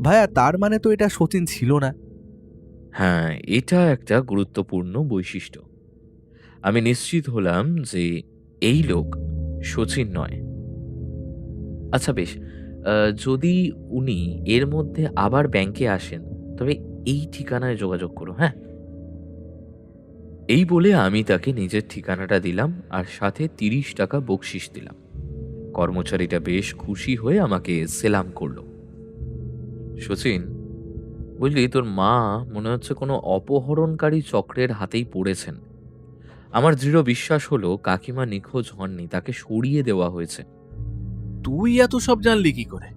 ভাইয়া, তার মানে তো এটা শচীন ছিল না। হ্যাঁ, এটা একটা গুরুত্বপূর্ণ বৈশিষ্ট্য। আমি নিশ্চিত হলাম যে এই লোক শচীন নয়। আচ্ছা বেশ, যদি উনি এর মধ্যে আবার ব্যাংকে আসেন তবে এই ঠিকানায় যোগাযোগ করো। হ্যাঁ, এই বলে আমি তাকে নিজের ঠিকানাটা দিলাম আর সাথে 30 টাকা বকশিস দিলাম। কর্মচারীটা বেশ খুশি হয়ে আমাকে সেলাম করলো। শচীন, বুঝলি, তোর মা মনে হচ্ছে কোনো অপহরণকারী চক্রের হাতেই পড়েছেন। আমার দৃঢ় বিশ্বাস হলো কাকিমা নিখোঁজ হননি, তাকে সরিয়ে দেওয়া হয়েছে। তুই এত সব জানলি কি করে?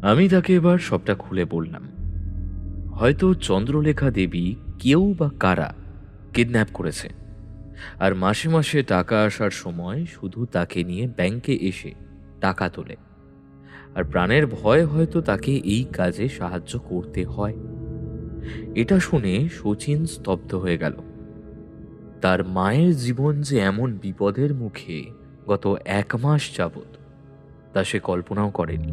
আমি তাকে এবার সবটা খুলে বললাম। হয়তো চন্দ্রলেখা দেবী কেউ বা কারা কিডন্যাপ করেছে, আর মাসে মাসে টাকা আসার সময় শুধু তাকে নিয়ে ব্যাংকে এসে টাকা তোলে, আর প্রাণের ভয় হয়তো তাকে এই কাজে সাহায্য করতে হয়। এটা শুনে শচীন স্তব্ধ হয়ে গেল। তার মায়ের জীবন যে এমন বিপদের মুখে গত 1 মাস যাবৎ তা সে কল্পনাও করেনি।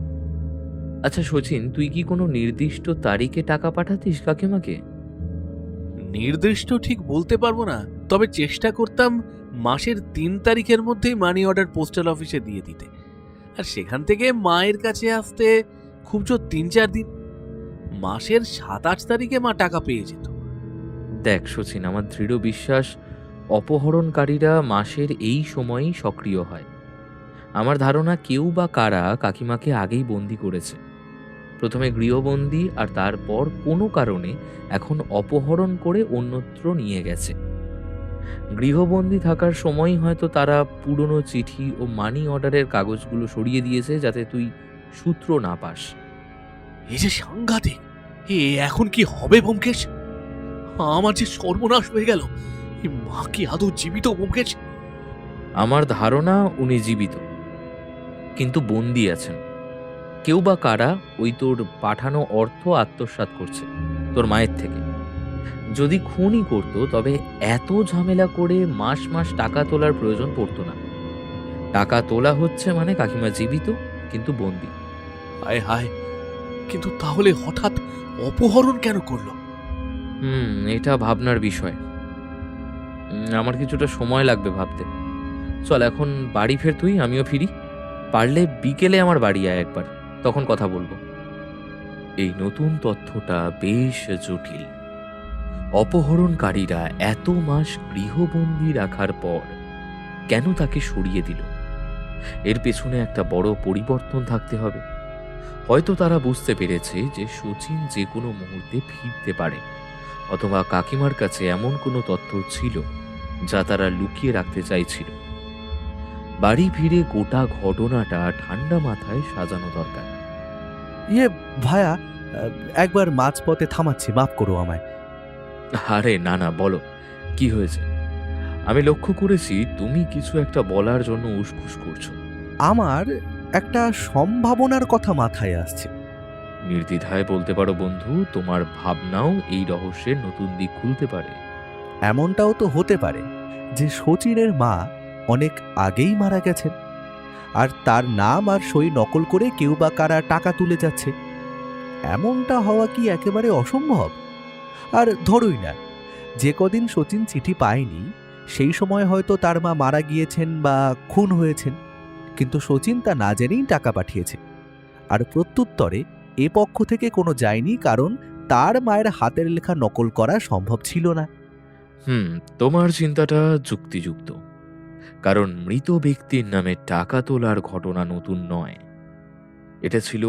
আচ্ছা শচীন, তুই কি কোনো নির্দিষ্ট তারিখে টাকা পাঠাতিস কাকিমাকে? নির্দিষ্ট ঠিক বলতে পারবো না, তবে চেষ্টা করতাম মাসের 3 তারিখের মধ্যেই মানি অর্ডার পোস্টাল অফিসে দিয়ে দিতে, আর সেখান থেকে মায়ের কাছে আসতে খুব জোর 3-4 দিন। মাসের 7-8 তারিখে মা টাকা পেয়ে যেত। দেখ শচীন, আমার দৃঢ় বিশ্বাস অপহরণকারীরা মাসের এই সময়েই সক্রিয় হয়। আমার ধারণা কেউ বা কারা কাকিমাকে আগেই বন্দি করেছে, প্রথমে গৃহবন্দী আর তারপর কোনো কারণে এখন অপহরণ করে অন্যত্র নিয়ে গেছে। গৃহবন্দী থাকার সময় হয়তো তারা পুরনো চিঠি ও মানি অর্ডারের কাগজগুলো সরিয়ে দিয়েছে যাতে তুই সূত্র না পাস। এই যে সাংঘাতিক! এখন কি হবে ব্যোমকেশ? আমার যে সর্বনাশ হয়ে গেল! এই মা কি আদৌ জীবিত ব্যোমকেশ? আমার ধারণা উনি জীবিত, কিন্তু বন্দি আছেন। কেউ বা কারা ওই তোর পাঠানো অর্থ আত্মসাৎ করছে তোর মায়ের থেকে। যদি খুনই করতো তবে এত ঝামেলা করে মাস মাস টাকা তোলার প্রয়োজন পড়তো না। টাকা তোলা হচ্ছে মানে কাকিমা জীবিত কিন্তু বন্দি। হায় হায়! কিন্তু তাহলে হঠাৎ অপহরণ কেন করলো? এটা ভাবনার বিষয়। আমার কিছুটা সময় লাগবে ভাবতে। চল এখন বাড়ি ফের তুই, আমিও ফিরি। পারলে বিকেলে আমার বাড়ি আয় একবার, তখন কথা বলবো। এই নতুন তথ্যটা বেশ জটিল। অপহরণকারীরা এত মাস গৃহবন্দী রাখার পর কেন তাকে সরিয়ে দিল? এর পেছনে একটা বড় পরিবর্তন থাকতে হবে। হয়তো তারা বুঝতে পেরেছে যে শচীন যে কোনো মুহূর্তে ফিরতে পারে, অথবা কাকিমার কাছে এমন কোনো তথ্য ছিল যা তারা লুকিয়ে রাখতে চাইছিল। বাড়ি ফিরে গোটা ঘটনাটা ঠান্ডা মাথায় সাজানো দরকার। ভায়া, একবার মাঝপথে থামাচ্ছি, মাফ করো আমায়। আরে না না, বলো কি হয়েছে? আমি লক্ষ্য করেছি তুমি কিছু একটা বলার জন্য উসখুস করছো। আমার একটা সম্ভাবনার কথা মাথায় আসছে। নির্দ্বিধায় বলতে পারো বন্ধু, তোমার ভাবনাও এই রহস্যের নতুন দিক খুলতে পারে। এমনটাও তো হতে পারে যে শচীনের মা অনেক আগেই মারা গেছেন, আর তার নাম আর সই নকল করে কেউ বা কারা টাকা তুলে যাচ্ছে। এমনটা হওয়া কি একেবারে অসম্ভব? আর ধরুই না, যে কদিন শচীন চিঠি পায়নি সেই সময় হয়তো তার মা মারা গিয়েছেন বা খুন হয়েছেন, কিন্তু শচীন তা না জেনেই টাকা পাঠিয়েছে, আর প্রত্যুত্তরে এ পক্ষ থেকে কোনো যায়নি, কারণ তার মায়ের হাতের লেখা নকল করা সম্ভব ছিল না। তোমার চিন্তাটা যুক্তিযুক্ত, কারণ মৃত ব্যক্তির নামে টাকা তোলার ঘটনা নতুন নয়। এটা ছিল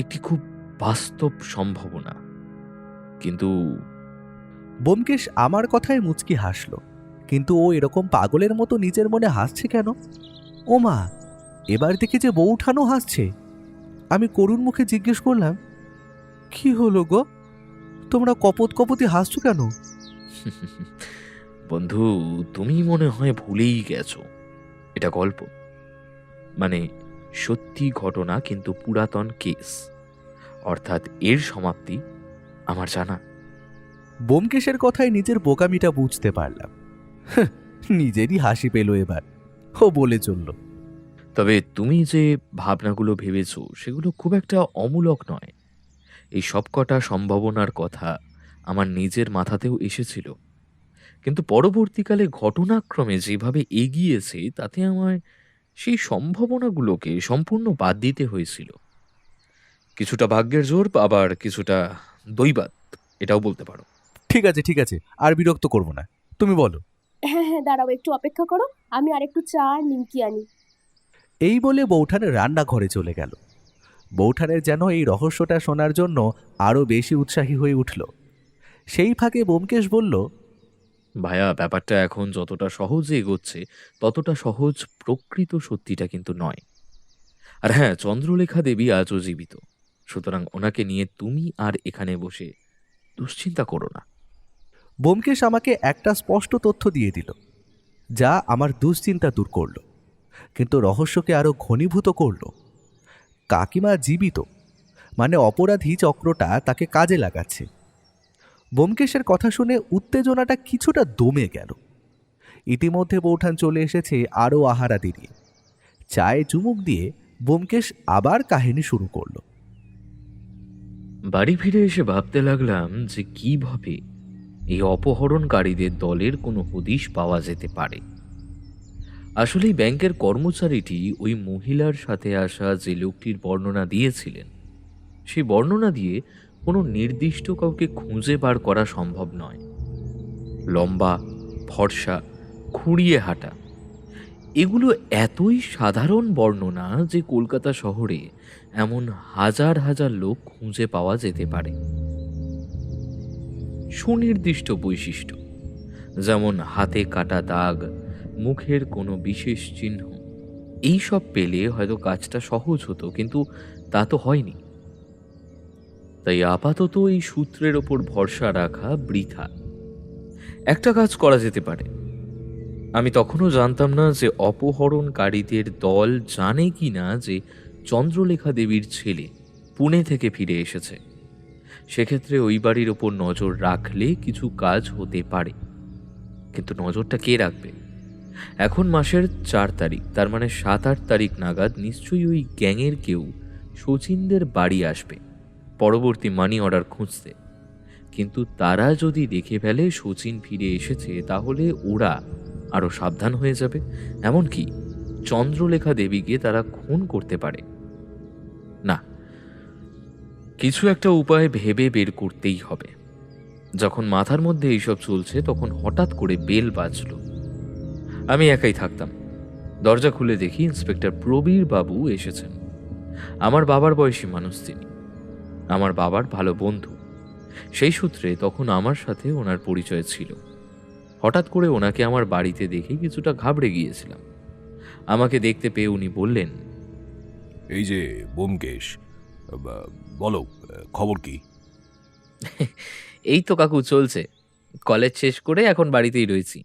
একটি খুব বাস্তব সম্ভাবনা। কিন্তু ব্যোমকেশ আমার কথায় মুচকি হাসল, কিন্তু ও এরকম পাগলের মতো নিজের মনে হাসছে কেন? ও মা, এবার দেখে যে বউঠানো হাসছে। আমি করুণ মুখে জিজ্ঞেস করলাম, কি হলো গো, তোমরা কপত কপতি হাসছো কেন? বন্ধু, তুমি মনে হয় ভুলেই গেছো, এটা গল্প, মানে সত্যি ঘটনা কিন্তু পুরাতন কেস, অর্থাৎ এর সমাপ্তি আমার জানা। ব্যোমকেশের কথায় নিজের বোকামিটা বুঝতে পারলাম। নিজেরই হাসি পেল এবার। ও বলে চলল, তবে তুমি যে ভাবনাগুলো ভেবেছো সেগুলো খুব একটা অমূলক নয়। এই সবকটা সম্ভাবনার কথা আমার নিজের মাথাতেও এসেছিল, কিন্তু পরবর্তীকালে ঘটনাক্রমে যেভাবে এগিয়েছে তাতে আমায় সেই সম্ভাবনাগুলোকে সম্পূর্ণ বাদ দিতে হয়েছিল। কিছুটা ভাগ্যের জোর, আবার কিছুটা দৈবাত, এটাও বলতে পারো। ঠিক আছে, আর বিরক্ত করব না, তুমি বলো। হ্যাঁ হ্যাঁ, দাঁড়াও একটু অপেক্ষা করো, আমি আর একটু চা আর নিমকি আনি। এই বলে বৌঠান রান্নাঘরে চলে গেল। বৌঠানের যেন এই রহস্যটা শোনার জন্য আরও বেশি উৎসাহী হয়ে উঠল। সেই ফাঁকে ব্যোমকেশ বলল, ভাইয়া, ব্যাপারটা এখন যতটা সহজে এগোচ্ছে ততটা সহজ প্রকৃত সত্যিটা কিন্তু নয়। আর হ্যাঁ, চন্দ্রলেখা দেবী আজও জীবিত, সুতরাং ওনাকে নিয়ে তুমি আর এখানে বসে দুশ্চিন্তা করো না। ব্যোমকেশ আমাকে একটা স্পষ্ট তথ্য দিয়ে দিল, যা আমার দুশ্চিন্তা দূর করল, কিন্তু রহস্যকে আরও ঘনীভূত করল। কাকিমা জীবিত, মানে অপরাধী চক্রটা তাকে কাজে লাগাচ্ছে। ব্যোমকেশের কথা শুনে উত্তেজনাটা কিছুটা দমে গেল। ইতিমধ্যে বৌঠান চলে এসেছে আরও আহারা দিরিয়ে। চায়ে চুমুক দিয়ে ব্যোমকেশ আবার কাহিনী শুরু করল। বাড়ি ফিরে এসে ভাবতে লাগলাম যে কিভাবে এই অপহরণকারীদের দলের কোনো হদিশ পাওয়া যেতে পারে। আসলে ব্যাংকের কর্মচারীটি ওই মহিলার সাথে আসা যে লোকটির বর্ণনা দিয়েছিলেন, সেই বর্ণনা দিয়ে কোনো নির্দিষ্ট কাউকে খুঁজে বার করা সম্ভব নয়। লম্বা, ফর্সা, খুঁড়িয়ে হাঁটা, এগুলো এতই সাধারণ বর্ণনা যে কলকাতা শহরে এমন হাজার হাজার লোক খুঁজে পাওয়া যেতে পারে। সুনির্দিষ্ট বৈশিষ্ট্য, যেমন হাতে কাটা দাগ, মুখের কোনো বিশেষ চিহ্ন, এই সব পেলে হয়তো কাজটা সহজ হতো, কিন্তু তা তো হয়নি। তাই আপাতত এই সূত্রের ওপর ভরসা রাখা বৃথা। একটা কাজ করা যেতে পারে। আমি তখনও জানতাম না যে অপহরণকারীদের দল জানে কি না যে চন্দ্রলেখা দেবীর ছেলে পুনে থেকে ফিরে এসেছে। সেক্ষেত্রে ওই বাড়ির ওপর নজর রাখলে কিছু কাজ হতে পারে। কিন্তু নজরটা কে রাখবে? এখন মাসের 4 তারিখ, তার মানে 7-8 তারিখ নাগাদ নিশ্চয়ই ওই গ্যাংয়ের কেউ শচীনদের বাড়ি আসবে পরবর্তী মানি অর্ডার খুঁজতে। কিন্তু তারা যদি দেখে ফেলে শচীন ফিরে এসেছে, তাহলে ওরা আরো সাবধান হয়ে যাবে। এমনকি চন্দ্রলেখা দেবীকে তারা খুন করতে পারে। না, কিছু একটা উপায় ভেবে বের করতেই হবে। যখন মাথার মধ্যে এইসব চলছে, তখন হঠাৎ করে বেল বাজলো। আমি একাই থাকতাম। দরজা খুলে দেখি ইন্সপেক্টর প্রবীর বাবু এসেছেন। আমার বাবার বয়সী মানুষ তিনি, আমার বাবার ভালো বন্ধু। সেই সূত্রে তখন আমার সাথে ওনার পরিচয় ছিল। হঠাৎ করে ওনাকে আমার বাড়িতে দেখে কিছুটা ঘাবড়ে গিয়েছিলাম। আমাকে দেখতে পেয়ে উনি বললেন, এই যে ব্যোমকেশ, বলো খবর কি? এই তো কাকু চলছে। কলেজ শেষ করে এখন বাড়িতেই রয়েছি।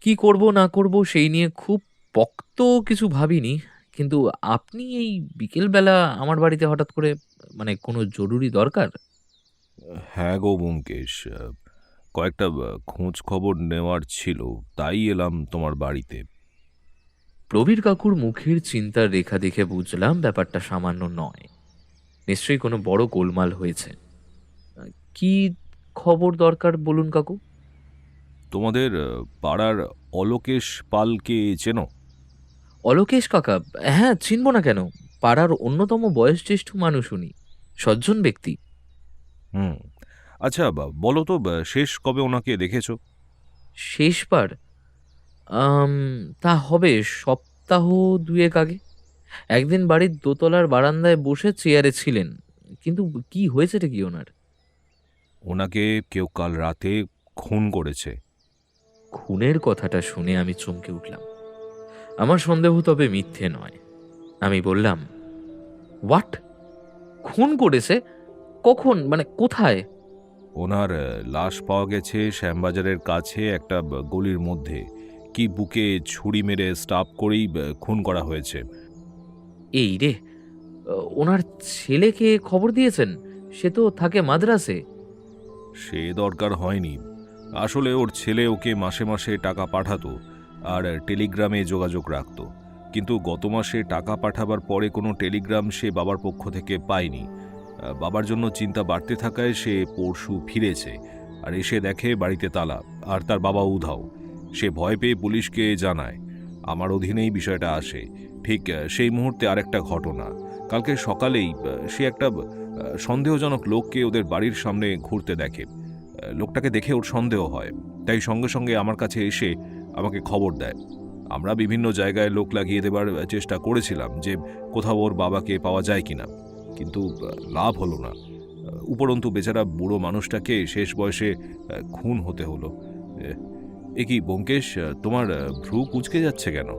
কি করব না করব সেই নিয়ে খুব পক্ত কিছু ভাবিনি। কিন্তু আপনি এই বিকেলবেলা আমার বাড়িতে হঠাৎ করে, মানে কোনো জরুরি দরকার? হ্যাঁ গো ব্যোমকেশ, কয়েকটা খোঁজ খবর নেওয়ার ছিল, তাই এলাম তোমার বাড়িতে। প্রবীর কাকুর মুখের চিন্তার রেখা দেখে বুঝলাম ব্যাপারটা সামান্য নয়। নিশ্চয়ই কোনো বড় গোলমাল হয়েছে। কি খবর দরকার বলুন কাকু? তোমাদের পাড়ার অলোকেশ পালকে চেনো? অলোকেশ কাকা? হ্যাঁ, চিনব না কেন? পাড়ার অন্যতম বয়োজ্যেষ্ঠ মানুষ উনি, সজ্জন ব্যক্তি। হুম, আচ্ছা বলো তো, শেষ কবে ওনাকে দেখেছো? শেষবার আম, তা হবে সপ্তাহ 2 আগে। একদিন বাড়ির দোতলার বারান্দায় বসে চেয়ারে ছিলেন। কিন্তু কি হয়েছেটা কি ওনার? ওনাকে কেউ কাল রাতে খুন করেছে। খুনের কথাটা শুনে আমি চমকে উঠলাম। আমার সন্দেহ তবে মিথ্যে নয়। আমি বললাম, হোয়াট? খুন করেছে? কখন, মানে কোথায়? ওনার লাশ পাওয়া গেছে শ্যামবাজারের কাছে একটা গলির মধ্যে। কি বুকে ছুরি মেরে স্টাফ করেই খুন করা হয়েছে। এই রে, ওনার ছেলেকে খবর দিয়েছেন? সে তো থাকে মাদ্রাসে। সে দরকার হয়নি। আসলে ওর ছেলে ওকে মাসে মাসে টাকা পাঠাতো আর টেলিগ্রামে যোগাযোগ রাখতো। কিন্তু গত মাসে টাকা পাঠাবার পরে কোনো টেলিগ্রাম সে বাবার পক্ষ থেকে পায়নি। বাবার জন্য চিন্তা বাড়তে থাকায় সে পরশু ফিরেছে আর এসে দেখে বাড়িতে তালা আর তার বাবা উধাও। সে ভয় পেয়ে পুলিশকে জানায়। আমার অধীনেই বিষয়টা আসে। ঠিক সেই মুহূর্তে আরেকটা ঘটনা। কালকে সকালেই সে একটা সন্দেহজনক লোককে ওদের বাড়ির সামনে ঘুরতে দেখে। লোকটাকে দেখে ওর সন্দেহ হয়, তাই সঙ্গে সঙ্গে আমার কাছে এসে আমাকে খবর দেয়। আমরা বিভিন্ন জায়গায় লোক লাগিয়ে দেবার চেষ্টা করেছিলাম যে কোথাও ওর বাবাকে পাওয়া যায় কিনা, কিন্তু লাভ হলো না। উপরন্তু বেচারা বুড়ো মানুষটাকে শেষ বয়সে খুন হতে হলো। এ কি ব্যোমকেশ, তোমার ভ্রু কুঁচকে যাচ্ছে কেন?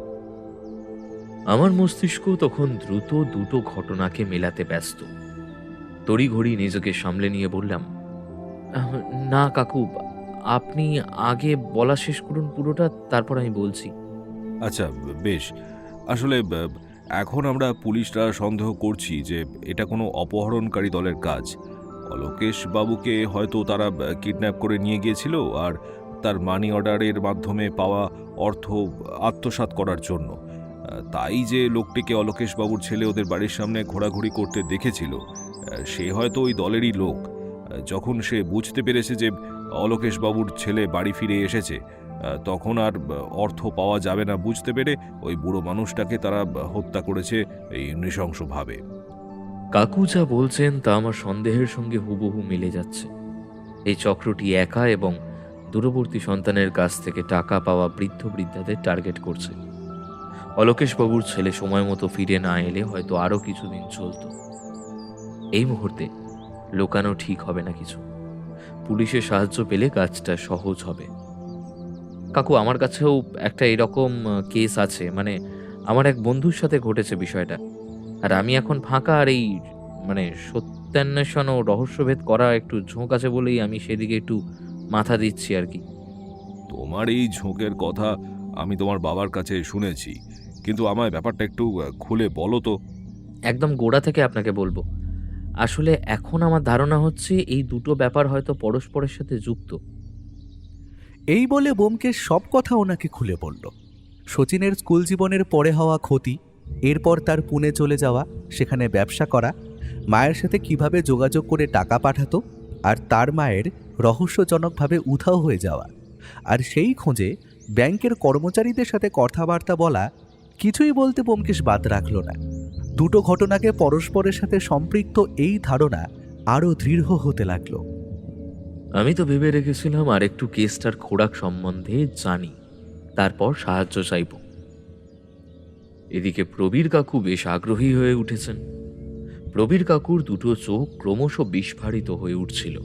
আমার মস্তিষ্ক তখন দ্রুত দুটো ঘটনাকে মেলাতে ব্যস্ত। তড়িঘড়ি নিজেকে সামলে নিয়ে বললাম, না কাকু, আপনি আগে বলা শেষ করুন পুরোটা, তারপর আমি বলছি। আচ্ছা বেশ। আসলে এখন আমরা পুলিশরা সন্দেহ করছি যে এটা কোনো অপহরণকারী দলের কাজ। অলোকেশ বাবুকে হয়তো তারা কিডন্যাপ করে নিয়ে গিয়েছিল আর তার মানি অর্ডারের মাধ্যমে পাওয়া অর্থ আত্মসাৎ করার জন্য। তাই যে লোকটিকে অলোকেশ বাবুর ছেলে ওদের বাড়ির সামনে ঘোরাঘুরি করতে দেখেছিল, সে হয়তো ওই দলেরই লোক। যখন সে বুঝতে পেরেছে যে অলোকেশ বাবুর ছেলে বাড়ি ফিরে এসেছে, তখন আর অর্থ পাওয়া যাবে না বুঝতে পেরে ওই বুড়ো মানুষটাকে তারা হত্যা করেছে এই নৃশংসভাবে। কাকু যা বলছেন তা আমার সন্দেহের সঙ্গে হুবহু মিলে যাচ্ছে। এই চক্রটি একা এবং দূরবর্তী সন্তানের কাছ থেকে টাকা পাওয়া বৃদ্ধ বৃদ্ধাদের টার্গেট করছে। অলোকেশবাবুর ছেলে সময় মতো ফিরে না এলে হয়তো আরো কিছুদিন চলত। এই মুহূর্তে লোকানো ঠিক হবে না কিছু। পুলিশের সাহায্য পেলে কাজটা সহজ হবে। কাকু, আমার কাছেও একটা এরকম কেস আছে, মানে আমার এক বন্ধুর সাথে ঘটেছে বিষয়টা। আর আমি এখন ফাঁকা, আর এই মানে সত্যান্বেষণ ও রহস্যভেদ করা একটু ঝোঁক আছে বলেই আমি সেদিকে একটু মাথা দিচ্ছি আর কি। তোমার এই ঝোঁকের কথা আমি তোমার বাবার কাছে শুনেছি, কিন্তু আমায় ব্যাপারটা একটু খুলে বলো তো। একদম গোড়া থেকে আপনাকে বলবো। আসলে এখন আমার ধারণা হচ্ছে এই দুটো ব্যাপার হয়তো পরস্পরের সাথে যুক্ত। এই বলে ব্যোমকেশ সব কথা ওনাকে খুলে বলল। শচীনের স্কুল জীবনের পরে হওয়া ক্ষতি, এরপর তার পুনে চলে যাওয়া, সেখানে ব্যবসা করা, মায়ের সাথে কিভাবে যোগাযোগ করে টাকা পাঠাতো, আর তার মায়ের রহস্যজনকভাবে উধাও হয়ে যাওয়া, আর সেই খোঁজে ব্যাংকের কর্মচারীদের সাথে কথাবার্তা বলা, কিছুই বলতে ব্যোমকেশ বাদ রাখল না। দুটো ঘটনাকে পরস্পরের সাথে সম্পৃক্ত এই ধারণা আরও দৃঢ় হতে লাগলো। আমি তো ভেবে রেখেছিলাম আর একটু কেসটার খোরাক সম্বন্ধে জানি, তারপর সাহায্য চাইব। এদিকে প্রবীর কাকু বেশ আগ্রহী হয়ে উঠেছেন। প্রবীর কাকুর দুটো চোখ ক্রমশ বিস্ফারিত হয়ে উঠছিল।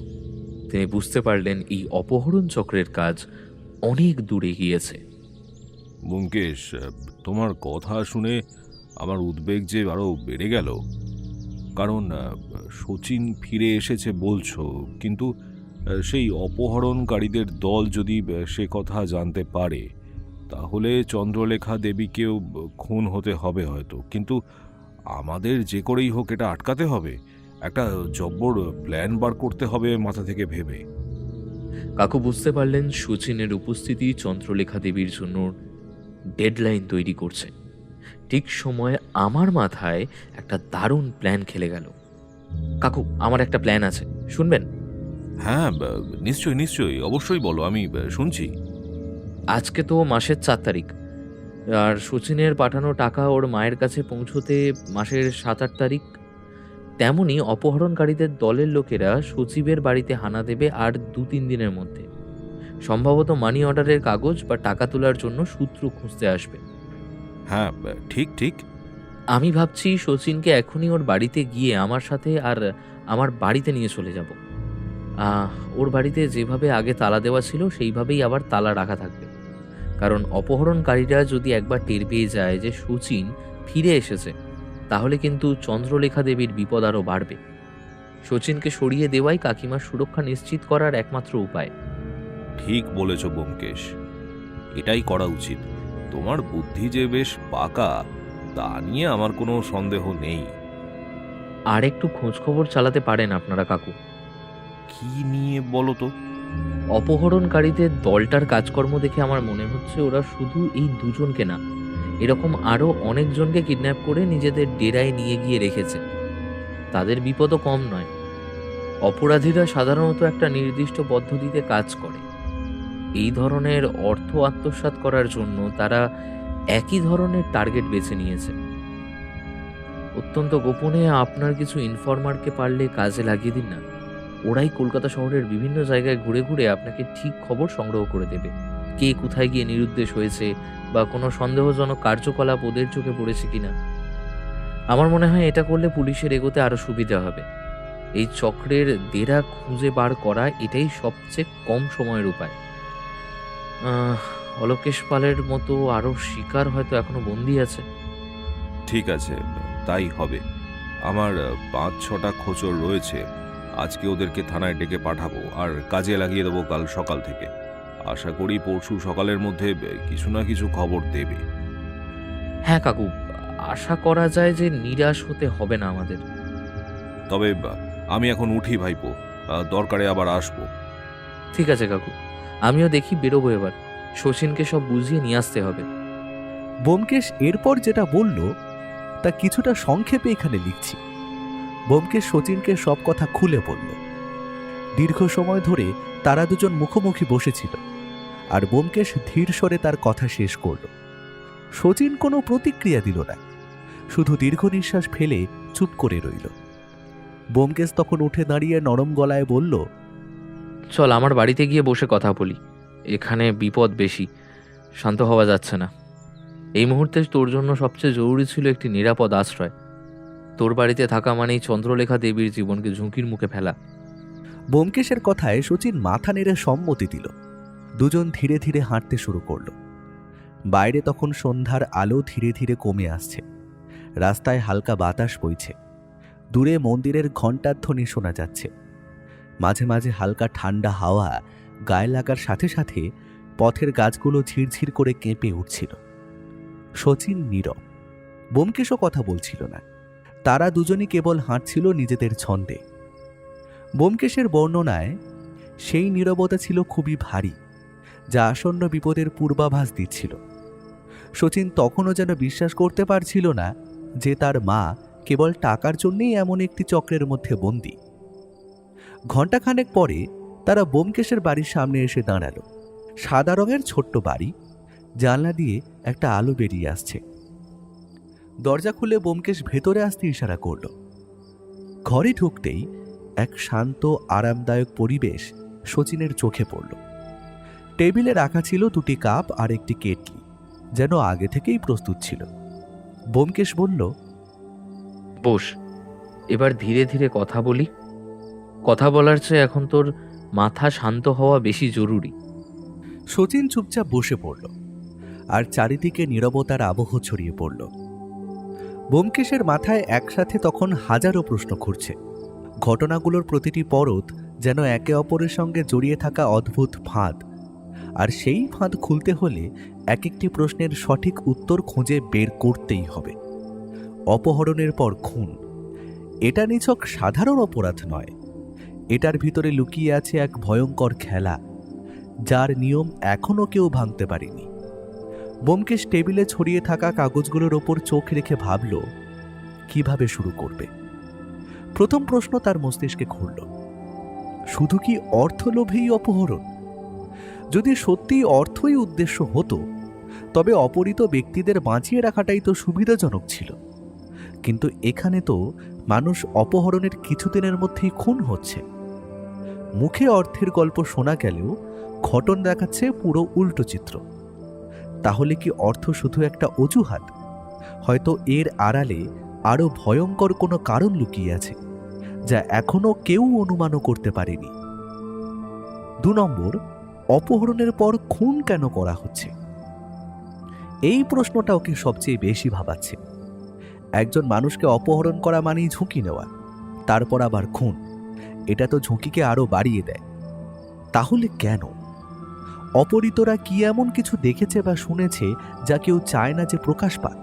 তিনি বুঝতে পারলেন এই অপহরণ চক্রের কাজ অনেক দূরে গিয়েছে। ব্যোমকেশ, তোমার কথা শুনে আমার উদ্বেগ যে আরো বেড়ে গেল। কারণ শচীন ফিরে এসেছে বলছো, কিন্তু সেই অপহরণকারীদের দল যদি সে কথা জানতে পারে, তাহলে চন্দ্রলেখা দেবীকেও খুন হতে হবে হয়তো। কিন্তু আমাদের যে করেই হোক এটা আটকাতে হবে, একটা জব্বর প্ল্যান বার করতে হবে মাথা থেকে ভেবে। কাকু বুঝতে পারলেন শচীনের উপস্থিতি চন্দ্রলেখা দেবীর জন্য ডেডলাইন তৈরি করছে। ঠিক সময়ে আমার মাথায় একটা দারুণ প্ল্যান খেলে গেল। কাকু, আমার একটা প্ল্যান আছে, শুনবেন? হ্যাঁ, নিশ্চয়ই নিশ্চয়ই, অবশ্যই বলো, আমি শুনছি। আজকে তো মাসের 4 তারিখ, আর শচীনের পাঠানো টাকা ওর মায়ের কাছে পৌঁছতে মাসের 7-8 তারিখ। তেমনি অপহরণকারীদের দলের লোকেরা সচিবের বাড়িতে হানা দেবে আর 2-3 দিনের মধ্যে। সম্ভবত মানি অর্ডারের কাগজ বা টাকা তোলার জন্য সূত্র খুঁজতে আসবে। হ্যাঁ, ঠিক ঠিক। আমি ভাবছি শচীনকে এখনই ওর বাড়িতে গিয়ে আমার সাথে আর আমার বাড়িতে নিয়ে চলে যাব। ওর বাড়িতে যেভাবে আগে তালা দেওয়া ছিল সেইভাবেই আবার তালা রাখা থাকবে। কারণ অপহরণকারীরা যদি একবার টের পেয়ে যায় যে শচীন ফিরে এসেছে, তাহলে কিন্তু চন্দ্রলেখা দেবীর বিপদ আরও বাড়বে। শচীনকে সরিয়ে দেওয়াই কাকিমার সুরক্ষা নিশ্চিত করার একমাত্র উপায়। ঠিক বলেছ ব্যোমকেশ, এটাই করা উচিত। তোমার বুদ্ধি যে বেশ পাকা, তা নিয়ে আমার কোনো সন্দেহ নেই। আর একটু খোঁজখবর চালাতে পারেন আপনারা কাকু। কি নিয়ে বলো তো? অপহরণকারীদের দলটার কাজকর্ম দেখে আমার মনে হচ্ছে ওরা শুধু এই দুজনকে না, এরকম আরও অনেকজনকে কিডন্যাপ করে নিজেদের ডেরায় নিয়ে গিয়ে রেখেছে। তাদের বিপদও কম নয়। অপরাধীরা সাধারণত একটা নির্দিষ্ট পদ্ধতিতে কাজ করে। এই ধরনের অর্থ আত্মসাৎ করার জন্য তারা একই ধরনের টার্গেট বেছে নিয়েছে। অত্যন্ত গোপনে আপনার কিছু ইনফরমারকে পারলে কাজে লাগিয়ে দিন না। ওরাই কলকাতা শহরের বিভিন্ন জায়গায় ঘুরে ঘুরে আপনাকে ঠিক খবর সংগ্রহ করে দেবে। কে কোথায় গিয়ে নিরুদ্দেশ হয়েছে বা কোনো সন্দেহজনক কার্যকলাপ ওদের চোখে পড়েছে কিনা। আমার মনে হয় এটা করলে পুলিশের এগোতে আরো সুবিধা হবে। এই চক্রের ডেরা খুঁজে বার করা এটাই সবচেয়ে কম সময়ের উপায়। অলোকেশ পালের মতো আরো শিকার হয়তো এখনো বন্দী আছে। ঠিক আছে, তাই হবে। আমার 5-6টা খোঁচর রয়েছে। আজকে ওদেরকে থানায় ডেকে পাঠাবো আর কাজে লাগিয়ে দেবো কাল সকাল থেকে। আশা করি পরশু সকালের মধ্যে কিছু না কিছু খবর দেবে। হ্যাঁ কাকু, আশা করা যায় যে নিরাশ হতে হবে না আমাদের। তবে আমি এখন উঠি ভাইপো, দরকারে আবার আসবো। ঠিক আছে কাকু, আমিও দেখি বেরোবো এবার। শচীনকে সব বুঝিয়ে নিয়ে আসতে হবে। ব্যোমকেশ এরপর যেটা বলল তা কিছুটা সংক্ষেপে এখানে লিখছি। ব্যোমকেশ শচীনকে সব কথা খুলে বলল। দীর্ঘ সময় ধরে তারা দুজন মুখোমুখি বসেছিল, আর ব্যোমকেশ ধীর স্বরে তার কথা শেষ করল। শচীন কোনো প্রতিক্রিয়া দিল না, শুধু দীর্ঘ নিঃশ্বাস ফেলে চুপ করে রইল। ব্যোমকেশ তখন উঠে দাঁড়িয়ে নরম গলায় বলল, চল আমার বাড়িতে গিয়ে বসে কথা বলি। এখানে বিপদ বেশি, শান্ত হওয়া যাচ্ছে না। এই মুহূর্তে তোর জন্য সবচেয়ে জরুরি ছিল একটি নিরাপদ আশ্রয়। তোর বাড়িতে থাকা মানেই চন্দ্রলেখা দেবীর জীবনকে ঝুঁকির মুখে ফেলা। ব্যোমকেশের কথায় শচীন মাথা নেড়ে সম্মতি দিল। দুজন ধীরে ধীরে হাঁটতে শুরু করল। বাইরে তখন সন্ধ্যার আলো ধীরে ধীরে কমে আসছে। রাস্তায় হালকা বাতাস বইছে। দূরে মন্দিরের ঘণ্টার ধ্বনি শোনা যাচ্ছে। মাঝে মাঝে হালকা ঠান্ডা হাওয়া গায়ে লাগার সাথে সাথে পথের গাছগুলো ঝিরঝির করে কেঁপে উঠছিল। শচীন নীরব, ব্যোমকেশও কথা বলছিল না। তারা দুজনই কেবল হাঁটছিল নিজেদের ছন্দে। ব্যোমকেশের বর্ণনায় সেই নীরবতা ছিল খুবই ভারী, যা আসন্ন বিপদের পূর্বাভাস দিচ্ছিল। শচীন তখনও যেন বিশ্বাস করতে পারছিল না যে তার মা কেবল টাকার জন্যেই এমন একটি চক্রের মধ্যে বন্দী। ঘণ্টাখানেক পরে তারা ব্যোমকেশের বাড়ির সামনে এসে দাঁড়ালো। সাদা রঙের ছোট্ট বাড়ি, জানলা দিয়ে একটা আলো বেরিয়ে আসছে। দরজা খুলে ব্যোমকেশ ভেতরে আসতে ইশারা করল। ঘরে ঢুকতেই এক শান্ত আরামদায়ক পরিবেশ শচীনের চোখে পড়ল। টেবিলে রাখা ছিল দুটি কাপ আর একটি কেটলি, যেন আগে থেকেই প্রস্তুত ছিল। ব্যোমকেশ বলল, বস, এবার ধীরে ধীরে কথা বলি। কথা বলার চেয়ে এখন তোর মাথা শান্ত হওয়া বেশি জরুরি। শচীন চুপচাপ বসে পড়ল, আর চারিদিকে নীরবতার আবহ ছড়িয়ে পড়ল। ব্যোমকেশের মাথায় একসাথে তখন হাজারো প্রশ্ন ঘুরছে। ঘটনাগুলোর প্রতিটি পরত যেন একে অপরের সঙ্গে জড়িয়ে থাকা অদ্ভুত ফাঁদ, আর সেই ফাঁদ খুলতে হলে এক একটি প্রশ্নের সঠিক উত্তর খুঁজে বের করতেই হবে। অপহরণের পর খুন, এটা নিছক সাধারণ অপরাধ নয়। এটার ভিতরে লুকিয়ে আছে এক ভয়ঙ্কর খেলা, যার নিয়ম এখনও কেউ ভাঙতে পারেনি। ব্যোমকেশ টেবিলে ছড়িয়ে থাকা কাগজগুলোর ওপর চোখ রেখে ভাবল কিভাবে শুরু করবে। প্রথম প্রশ্ন তার মস্তিষ্কে ঘুরল, শুধু কি অর্থলোভেই অপহরণ? যদি সত্যিই অর্থই উদ্দেশ্য হতো, তবে অপহৃত ব্যক্তিদের বাঁচিয়ে রাখাটাই তো সুবিধাজনক ছিল। কিন্তু এখানে তো মানুষ অপহরণের কিছুদিনের মধ্যেই খুন হচ্ছে। মুখে অর্থের গল্প শোনা গেলেও ঘটনা দেখাচ্ছে পুরো উল্টো চিত্র। তাহলে কি অর্থ শুধু একটা অজুহাত? হয়তো এর আড়ালে আরো ভয়ঙ্কর কোনো কারণ লুকিয়ে আছে, যা এখনো কেউ অনুমানও করতে পারেনি। 2 নম্বর, অপহরণের পর খুন কেন করা হচ্ছে? এই প্রশ্নটা ওকে সবচেয়ে বেশি ভাবাচ্ছে। একজন মানুষকে অপহরণ করা মানেই ঝুঁকি নেওয়া, তারপর আবার খুন। এটা তো ঝুঁকিকে আরো বাড়িয়ে দেয়। তাহলে কেন? অপহৃতরা কি এমন কিছু দেখেছে বা শুনেছে যা কেউ চায় না যে প্রকাশ পাক?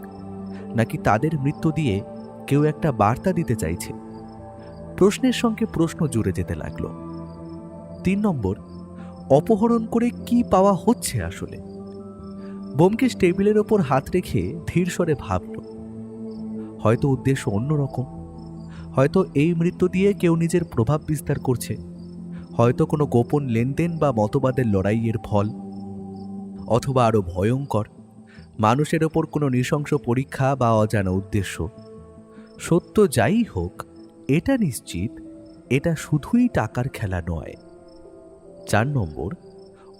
নাকি তাদের মৃত্যু দিয়ে কেউ একটা বার্তা দিতে চাইছে? প্রশ্নের সঙ্গে প্রশ্ন জুড়ে যেতে লাগলো। 3 নম্বর, অপহরণ করে কি পাওয়া হচ্ছে আসলে? ব্যোমকেশ টেবিলের ওপর হাত রেখে ধীর স্বরে ভাবল, হয়তো উদ্দেশ্য অন্যরকম। হয়তো এই মৃত্যু দিয়ে কেউ নিজের প্রভাব বিস্তার করছে, হয়তো কোনো গোপন লেনদেন বা মতবাদের লড়াইয়ের ফল, অথবা আরো ভয়ঙ্কর, মানুষের ওপর কোনো নৃশংস পরীক্ষা বা অজানা উদ্দেশ্য। সত্য যাই হোক, এটা নিশ্চিত এটা শুধুই টাকার খেলা নয়। 4 নম্বর,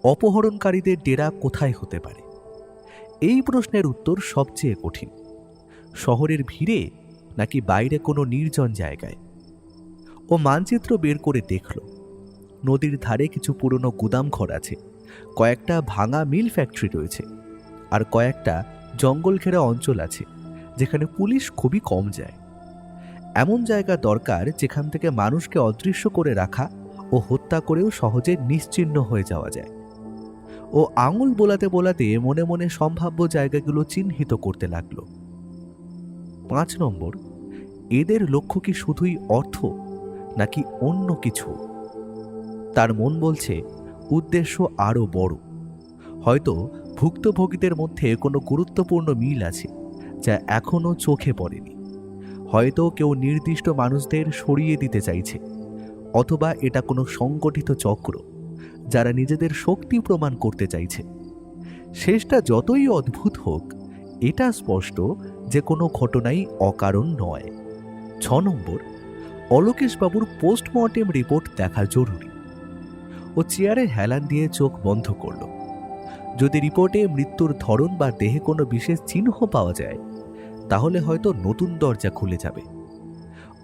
অপহরণকারীদের ডেরা কোথায় হতে পারে? এই প্রশ্নের উত্তর সবচেয়ে কঠিন। শহরের ভিড়ে নাকি বাইরে কোনো নির্জন জায়গায়? ও মানচিত্র বের করে দেখল, নদীর ধারে কিছু পুরনো গুদাম ঘর আছে, কয়েকটা ভাঙা মিল ফ্যাক্টরি রয়েছে, আর কয়েকটা জঙ্গল ঘেরা অঞ্চল আছে যেখানে পুলিশ খুবই কম যায়। এমন জায়গা দরকার যেখান থেকে মানুষকে অদৃশ্য করে রাখা ও হত্যা করেও সহজে নিশ্চিহ্ন হয়ে যাওয়া যায়। ও আঙুল বোলাতে বোলাতে মনে মনে সম্ভাব্য জায়গাগুলো চিহ্নিত করতে লাগলো। 5 নম্বর, এদের লক্ষ্য কি শুধুই অর্থ নাকি অন্য কিছু? তার মন বলছে উদ্দেশ্য আরো বড়। হয়তো ভুক্তভোগীদের মধ্যে কোনো গুরুত্বপূর্ণ মিল আছে যা এখনো চোখে পড়েনি। হয়তো কেউ নির্দিষ্ট মানুষদের সরিয়ে দিতে চাইছে, অথবা এটা কোনো সংগঠিত চক্র যারা নিজেদের শক্তি প্রমাণ করতে চাইছে। শেষটা যতই অদ্ভুত হোক, এটা স্পষ্ট যে কোনো ঘটনাই অকারণ নয়। 6 নম্বর, অলোকেশবাবুর পোস্টমর্টেম রিপোর্ট দেখা জরুরি। ও চেয়ারে হেলান দিয়ে চোখ বন্ধ করল। যদি রিপোর্টে মৃত্যুর ধরন বা দেহে কোনো বিশেষ চিহ্ন পাওয়া যায়, তাহলে হয়তো নতুন দরজা খুলে যাবে।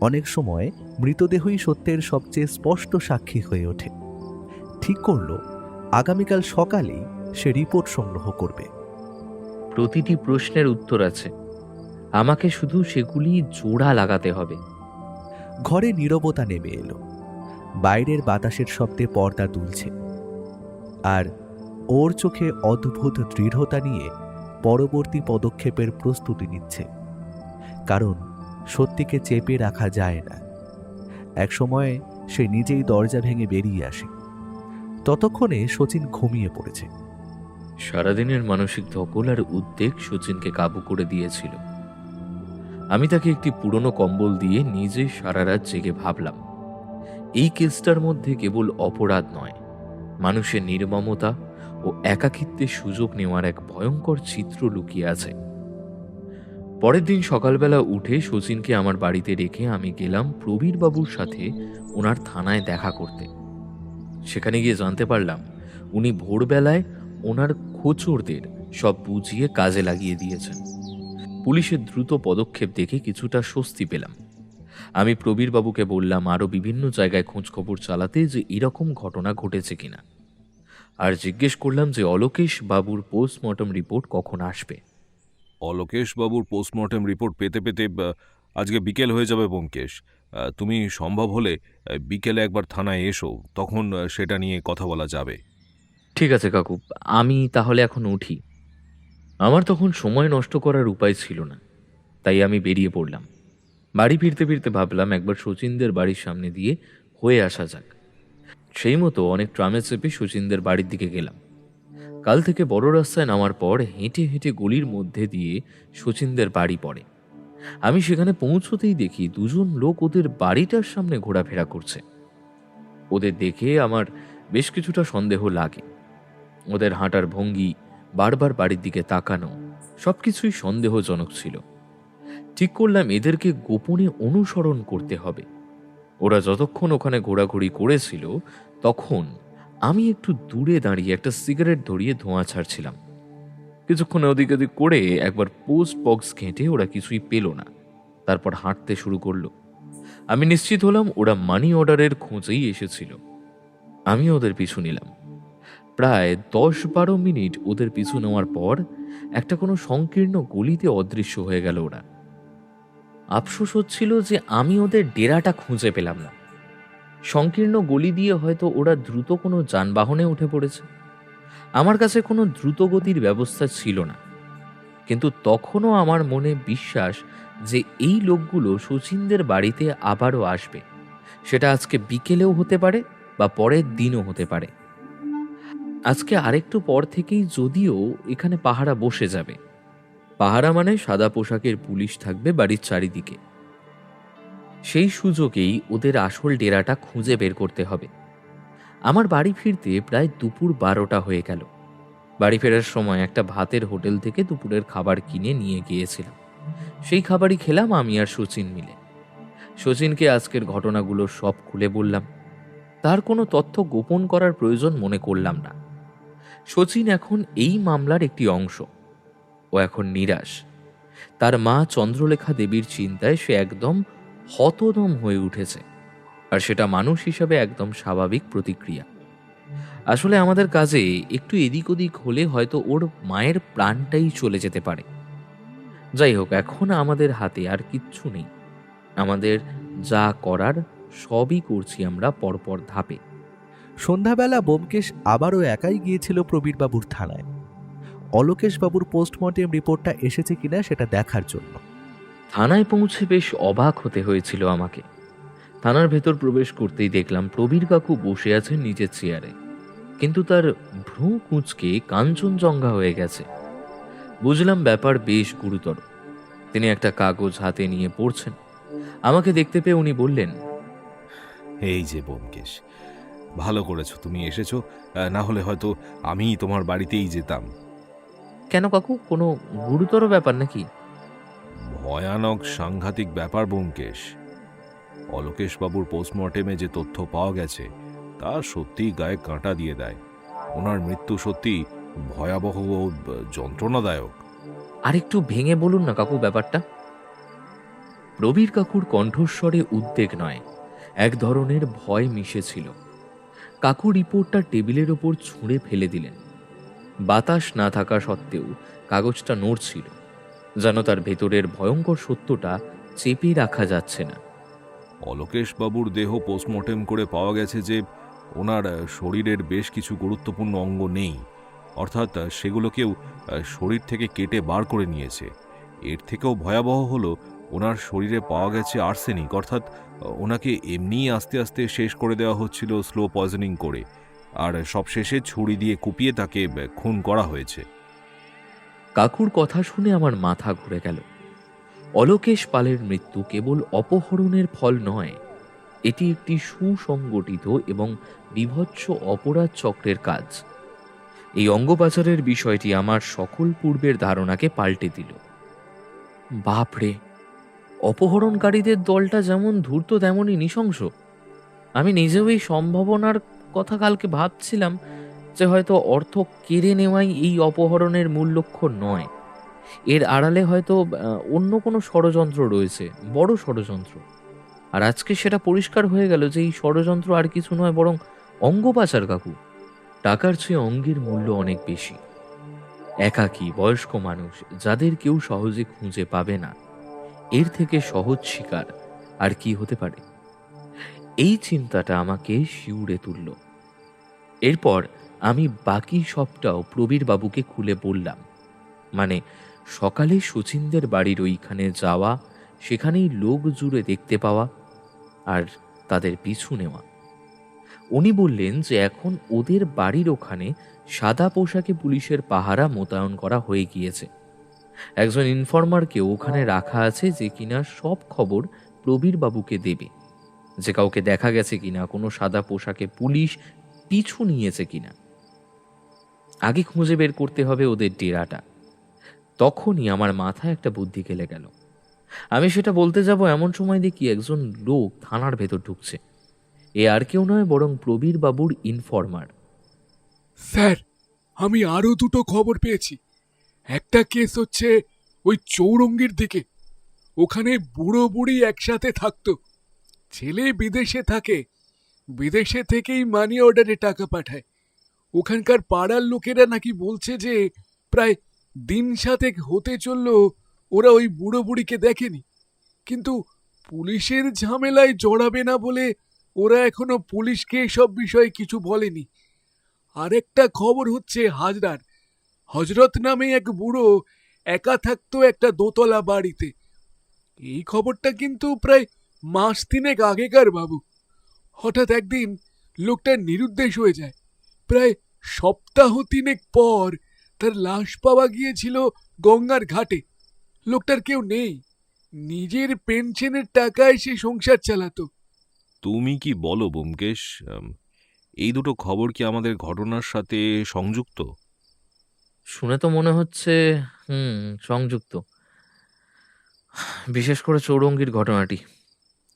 অনেক সময় মৃতদেহই সত্যের সবচেয়ে স্পষ্ট সাক্ষী হয়ে ওঠে। ঠিক করল আগামীকাল সকালেই সে রিপোর্ট সংগ্রহ করবে। প্রতিটি প্রশ্নের উত্তর আছে, আমাকে শুধু সেগুলি জোড়া লাগাতে হবে। ঘরে নীরবতা নেমে এলো। বাইরের বাতাসের শব্দে পর্দা দুলছে, আর ওর চোখে অদ্ভুত দৃঢ়তা নিয়ে পরবর্তী পদক্ষেপের প্রস্তুতি নিচ্ছে। কারণ সত্যিকে চেপে রাখা যায় না। একসময় সে নিজেই দরজা ভেঙে বেরিয়ে আসে। ততক্ষণে শচীন ঘুমিয়ে পড়েছে। সারাদিনের মানসিক ধকল আর উদ্বেগ শচীনকে কাবু করে দিয়েছিল। আমি তাকে একটি পুরনো কম্বল দিয়ে নিজে সারা রাত জেগে ভাবলাম, এই কেসটার মধ্যে কেবল অপরাধ নয়, মানুষের নির্মমতা ও একাকিত্বের সুযোগ নেওয়ার এক ভয়ঙ্কর চিত্র লুকিয়ে আছে। পরের দিন সকালবেলা উঠে শচীনকে আমার বাড়িতে রেখে আমি গেলাম প্রবীর বাবুর সাথে ওনার থানায় দেখা করতে। সেখানে গিয়ে জানতে পারলাম উনি ভোরবেলায় ওনার খোঁচরদের সব বুঝিয়ে কাজে লাগিয়ে দিয়েছেন। পুলিশের দ্রুত পদক্ষেপ দেখে কিছুটা স্বস্তি পেলাম। আমি প্রবীর বাবুকে বললাম আরও বিভিন্ন জায়গায় খোঁজখবর চালাতে, যে এরকম ঘটনা ঘটেছে কিনা, আর জিজ্ঞেস করলাম যে অলোকেশ বাবুর পোস্টমর্টম রিপোর্ট কখন আসবে। অলোকেশ বাবুর পোস্টমর্টেম রিপোর্ট পেতে পেতে আজকে বিকেল হয়ে যাবে ব্যোমকেশ। তুমি সম্ভব হলে বিকেলে একবার থানায় এসো, তখন সেটা নিয়ে কথা বলা যাবে। ঠিক আছে কাকু, আমি তাহলে এখন উঠি। আমার তখন সময় নষ্ট করার উপায় ছিল না, তাই আমি বেরিয়ে পড়লাম। বাড়ি ফিরতে ফিরতে ভাবলাম একবার শচীনদের বাড়ির সামনে দিয়ে হয়ে আসা যাক। সেই মতো অনেক ট্রামে চেপে শচীনদের বাড়ির দিকে গেলাম। কাল থেকে বড় রাস্তায় নামার পর হেঁটে হেঁটে গলির মধ্যে দিয়ে শচীনদের বাড়ি পড়ে। আমি সেখানে পৌঁছতেই দেখি দুজন লোক ওদের বাড়িটার সামনে ঘোরাফেরা করছে। ওদের দেখে আমার বেশ কিছুটা সন্দেহ লাগে। ওদের হাঁটার ভঙ্গি, বারবার বাড়ির দিকে তাকানো, সবকিছুই সন্দেহজনক ছিল। ঠিক করলাম এদেরকে গোপনে অনুসরণ করতে হবে। ওরা যতক্ষণ ওখানে ঘোরাঘুরি করেছিল, তখন আমি একটু দূরে দাঁড়িয়ে একটা সিগারেট ধরিয়ে ধোঁয়া ছাড়ছিলাম। কিছুক্ষণ ওদিক ওদিক করে একবার পোস্ট বক্স ঘেঁটে ওরা কিছুই পেল না, তারপর হাঁটতে শুরু করলো। আমি নিশ্চিত হলাম ওরা মানি অর্ডারের খোঁজেই এসেছিল। আমি ওদের পিছু নিলাম। প্রায় 10-12 মিনিট ওদের পিছু নেওয়ার পর একটা কোনো সংকীর্ণ গলিতে অদৃশ্য হয়ে গেল ওরা। আফসোস হচ্ছিল যে আমি ওদের ডেরাটা খুঁজে পেলাম না। সংকীর্ণ গলি দিয়ে হয়তো ওরা দ্রুত কোনো যানবাহনে উঠে পড়েছে। আমার কাছে কোনো দ্রুতগতির ব্যবস্থা ছিল না, কিন্তু তখনও আমার মনে বিশ্বাস যে এই লোকগুলো শচীনদের বাড়িতে আবারও আসবে। সেটা আজকে বিকেলেও হতে পারে বা পরের দিনও হতে পারে। আজকে আরেকটু পর থেকেই যদিও এখানে পাহারা বসে যাবে। পাহারা মানে সাদা পোশাকের পুলিশ থাকবে বাড়ির চারিদিকে। সেই সুযোগেই ওদের আসল ডেরাটা খুঁজে বের করতে হবে। আমার বাড়ি ফিরতে প্রায় দুপুর 12টা হয়ে গেল। বাড়ি ফেরার সময় একটা ভাতের হোটেল থেকে দুপুরের খাবার কিনে নিয়ে গিয়েছিলাম। সেই খাবারই খেলাম আমি আর শচীন মিলে। শচীনকে আজকের ঘটনাগুলো সব খুলে বললাম। তার কোনো তথ্য গোপন করার প্রয়োজন মনে করলাম না। শচীন এখন এই মামলার একটি অংশ। ও এখন নিরাশ। তার মা চন্দ্রলেখা দেবীর চিন্তায় সে একদম হতদম হয়ে উঠেছে, আর সেটা মানুষ হিসাবে একদম স্বাভাবিক প্রতিক্রিয়া। আসলে আমাদের কাজে একটু এদিক ওদিক হলে হয়তো ওর মায়ের প্রাণটাই চলে যেতে পারে। যাই হোক, এখন আমাদের হাতে আর কিচ্ছু নেই। আমাদের যা করার সবই করছি আমরা পরপর ধাপে। সন্ধ্যাবেলা ব্যোমকেশ আবারও একাই গিয়েছিল প্রবীরবাবুর থানায়, অলোকেশবাবুর পোস্টমর্টেম রিপোর্টটা এসেছে কিনা সেটা দেখার জন্য। থানায় পৌঁছে বেশ অবাক হতে হয়েছিল আমাকে। থানার ভেতর প্রবেশ করতেই দেখলাম প্রবীর কাকু বসে আছেন নিজের চেয়ারে, কিন্তু তার ভ্রু কুঁচকে কাঞ্চনজঙ্ঘা হয়ে গেছে। বুঝলাম ব্যাপার বেশ গুরুতর। তিনি একটা কাগজ হাতে নিয়ে পড়ছেন। আমাকে দেখতে পেয়ে উনি বললেন, এই যে ব্যোমকেশ, ভালো করেছো তুমি এসেছো, না হলে হয়তো আমিই তোমার বাড়িতেই যেতাম। কেন কাকু, কোনো গুরুতর ব্যাপার নাকি? ভয়ানক সাংঘাতিক ব্যাপার ব্যোমকেশ। অলোকেশবাবুর পোস্টমর্টেমে যে তথ্য পাওয়া গেছে তা সত্যিই গায়ে কাঁটা দিয়ে দেয়। ওনার মৃত্যু সত্যি ভয়াবহ ও যন্ত্রণাদায়ক। আরেকটু ভেঙে বলুন না কাকু ব্যাপারটা। প্রবীর কাকুর কণ্ঠস্বরে উদ্বেগ নয়, এক ধরনের ভয় মিশেছিল। কাকু রিপোর্টটা টেবিলের ওপর ছুঁড়ে ফেলে দিলেন। বাতাস না থাকা সত্ত্বেও কাগজটা নড়ছিল, যেন তার ভেতরের ভয়ঙ্কর সত্যটা চেপে রাখা যাচ্ছে না। অলোকেশ বাবুর দেহ পোস্টমর্টেম করে পাওয়া গেছে যে ওনার শরীরের বেশ কিছু গুরুত্বপূর্ণ অঙ্গ নেই, অর্থাৎ সেগুলোকেও শরীর থেকে কেটে বার করে নিয়েছে। এর থেকেও ভয়াবহ হলো ওনার শরীরে পাওয়া গেছে আর্সেনিক, অর্থাৎ ওনাকে এমনিই আস্তে আস্তে শেষ করে দেওয়া হচ্ছিল স্লো পয়জনিং করে, আর সবশেষে ছুরি দিয়ে কুপিয়ে তাকে খুন করা হয়েছে। কাকুর কথা শুনে আমার মাথা ঘুরে গেল। অলোকেশ পালের মৃত্যু কেবল অপহরণের ফল নয়, এটি একটি সুসংগঠিত এবং বীভৎস অপরাধ চক্রের কাজ। এই অঙ্গ পাচারের বিষয়টি আমার সকল পূর্বের ধারণাকে পাল্টে দিল। বাপরে, অপহরণকারীদের দলটা যেমন ধূর্ত তেমনই নৃশংস। আমি নিজেও এই সম্ভাবনার কথা কালকে ভাবছিলাম যে হয়তো অর্থ কেড়ে নেওয়াই এই অপহরণের মূল লক্ষ্য নয়, এর আড়ালে হয়তো অন্য কোনো ষড়যন্ত্র রয়েছে, বড় ষড়যন্ত্র। আর আজকে সেটা পরিষ্কার হয়ে গেল যে এই ষড়যন্ত্র আর কিছু নয়, বরং অঙ্গ পাচার। কাকু, টাকার চেয়ে অঙ্গের মূল্য অনেক বেশি। একাকী বয়স্ক মানুষ যাদের কেউ সহজে খুঁজে পাবে না, এর থেকে সহজ শিকার আর কি হতে পারে? এই চিন্তাটা আমাকে শিউরে তুলল। এরপর আমি বাকি সবটাও প্রবীর বাবুকে খুলে বললাম। মানে, সকালে শচীনদের বাড়ির ওইখানে যাওয়া, সেখানেই লোক জুড়ে দেখতে পাওয়া, আর তাদের পিছু নেওয়া। উনি বললেন যে এখন ওদের বাড়ির ওখানে সাদা পোশাকে পুলিশের পাহারা মোতায়েন করা হয়ে গিয়েছে। একজন ইনফর্মারকে ওখানে রাখা আছে যে কিনা সব খবর প্রবীর বাবুকে দেবে, যে কাউকে দেখা গেছে কিনা, কোনো সাদা পোশাকে পুলিশ পিছু নিয়েছে কিনা। আগে খুঁজে বের করতে হবে ওদের ডেরাটা। তখনই আমার মাথায় একটা বুদ্ধি খেলে গেল। আমি সেটা বলতে যাব এমন সময় দেখি একজন লোক থানার ভেতর ঢুকছে। এ আর কেউ নয় বরং প্রবীর বাবুর ইনফর্মার। স্যার, আমি আরো দুটো খবর পেয়েছি। একটা কেস হচ্ছে ওই চৌরঙ্গীর দিকে। ওখানে বুড়ো বুড়ি একসাথে থাকতো। ছেলে বিদেশে থাকে, বিদেশে থেকেই মানি অর্ডারে টাকা পাঠায়। ওখানকার পাড়ার লোকেরা নাকি বলছে যে প্রায় দিন 7 হতে চলল ওরা ওই বুড়ো বুড়িকে দেখেনি, কিন্তু পুলিশের ঝামেলায় জড়াবে না বলে ওরা এখনো পুলিশকে সব বিষয়ে কিছু বলেনি। আরেকটা খবর হচ্ছে হাজরার হজরত নামে এক বুড়ো একা থাকতো একটা দোতলা বাড়িতে। এই খবরটা কিন্তু প্রায় মাস 3 আগেকার বাবু। হঠাৎ একদিন লোকটা নিরুদ্দেশ হয়ে যায়। প্রায় সপ্তাহ 3 পর তার লাশ পাওয়া গিয়েছিল গঙ্গার ঘাটে। লোকটার কেউ নেই, নিজের পেনশনের টাকায় সে সংসার চালাতো। তুমি কি বলো ব্যোমকেশ? এই দুটো খবর কি আমাদের ঘটনার সাথে সংযুক্ত? শুনে তো মনে হচ্ছে সংযুক্ত। বিশেষ করে চৌরঙ্গীর ঘটনাটি,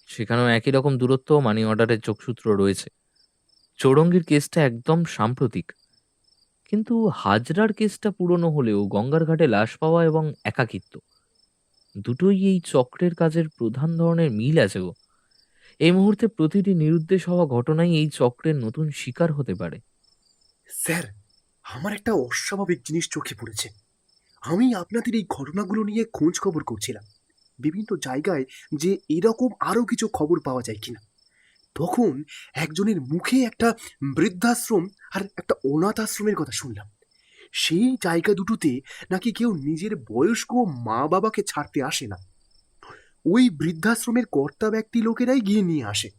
সেখানেও একই রকম দূরত্ব, মানি অর্ডারের যোগসূত্র রয়েছে। চৌরঙ্গীর কেসটা একদম সাম্প্রতিক, কিন্তু হাজরার কেসটা পুরনো হলেও গঙ্গার ঘাটে লাশ পাওয়া এবং একাকিত্ব, দুটোই এই চক্রের কাজের প্রধান ধরনের মিল আছে গো। এই মুহূর্তে প্রতিটি নিরুদ্দেশ হওয়া ঘটনাই এই চক্রের নতুন শিকার হতে পারে। স্যার, আমার একটা অস্বাভাবিক জিনিস চোখে পড়েছে। আমি আপনাদের এই ঘটনাগুলো নিয়ে খোঁজ খবর করছিলাম বিভিন্ন জায়গায়, যে এরকম আরো কিছু খবর পাওয়া যায় কিনা। তখন একজনের মুখে একটা বৃদ্ধাশ্রম আর একটা অনাথ আশ্রমের কথা শুনলাম। সেই জায়গা দুটোতে নাকি কেউ নিজের বয়স্ক মা বাবাকে ছাড়তে আসে না, ওই বৃদ্ধাশ্রমের কর্তা ব্যক্তি লোকেরাই গিয়ে নিয়ে আসে।